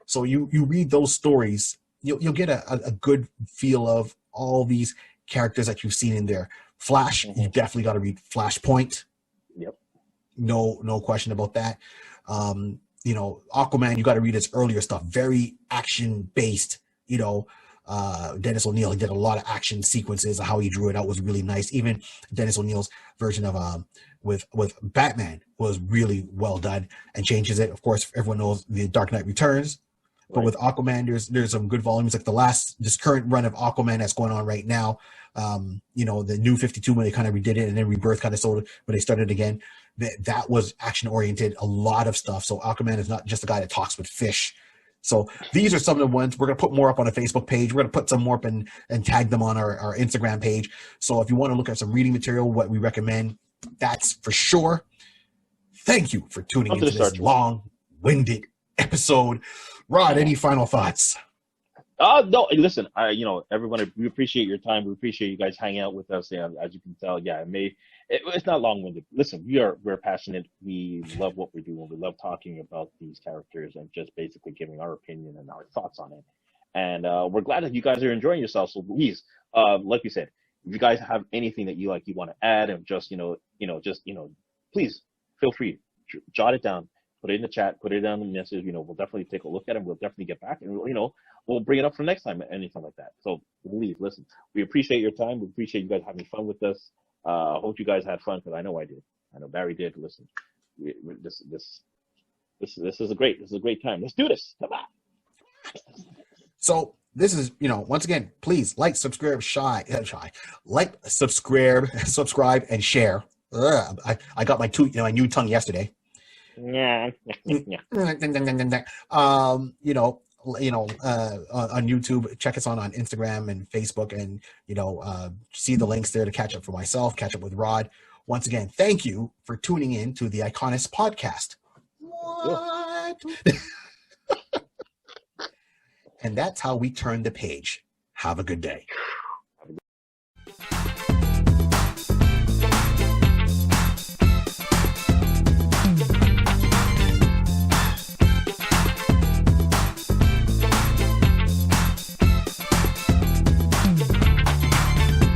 So you read those stories, you'll get a good feel of all these characters that you've seen in there. Flash, you definitely got to read Flashpoint. Yep. No question about that. Aquaman, you got to read his earlier stuff, very action based. Dennis O'Neil, he did a lot of action sequences. How he drew it out was really nice. Even Dennis O'Neil's version of with Batman was really well done, and changes it. Of course, everyone knows the Dark Knight Returns, but with Aquaman, there's some good volumes, like this current run of Aquaman that's going on right now. The new 52, when they kind of redid it, and then Rebirth kind of sold it, but they started again. That was action oriented, a lot of stuff. So Aquaman is not just a guy that talks with fish. So these are some of the ones. We're going to put more up on a Facebook page. We're going to put some more up and tag them on our Instagram page. So if you want to look at some reading material, what we recommend, that's for sure. Thank you for tuning into this long-winded episode. Rod, any final thoughts? No, listen, everyone, we appreciate your time. We appreciate you guys hanging out with us. Yeah, as you can tell, it's not long-winded. Listen, we're passionate. We love what we do, and we love talking about these characters and just basically giving our opinion and our thoughts on it. And we're glad that you guys are enjoying yourselves. So please, like we said, if you guys have anything that you want to add, and please feel free, jot it down. Put it in the chat, put it down in the message. We'll definitely take a look at it. We'll definitely get back, and we'll bring it up for next time, anything like that. So please listen. We appreciate your time. We appreciate you guys having fun with us. I hope you guys had fun, because I know I did. I know Barry did. Listen, this is a great time. Let's do this. Come on. So this is, once again, please like, subscribe, subscribe, and share. I got my new tongue yesterday. Yeah. On YouTube, check us on Instagram and Facebook, and see the links there to catch up for myself, catch up with Rod. Once again, thank you for tuning in to the Iconist podcast. What? And that's how we turn the page. Have a good day.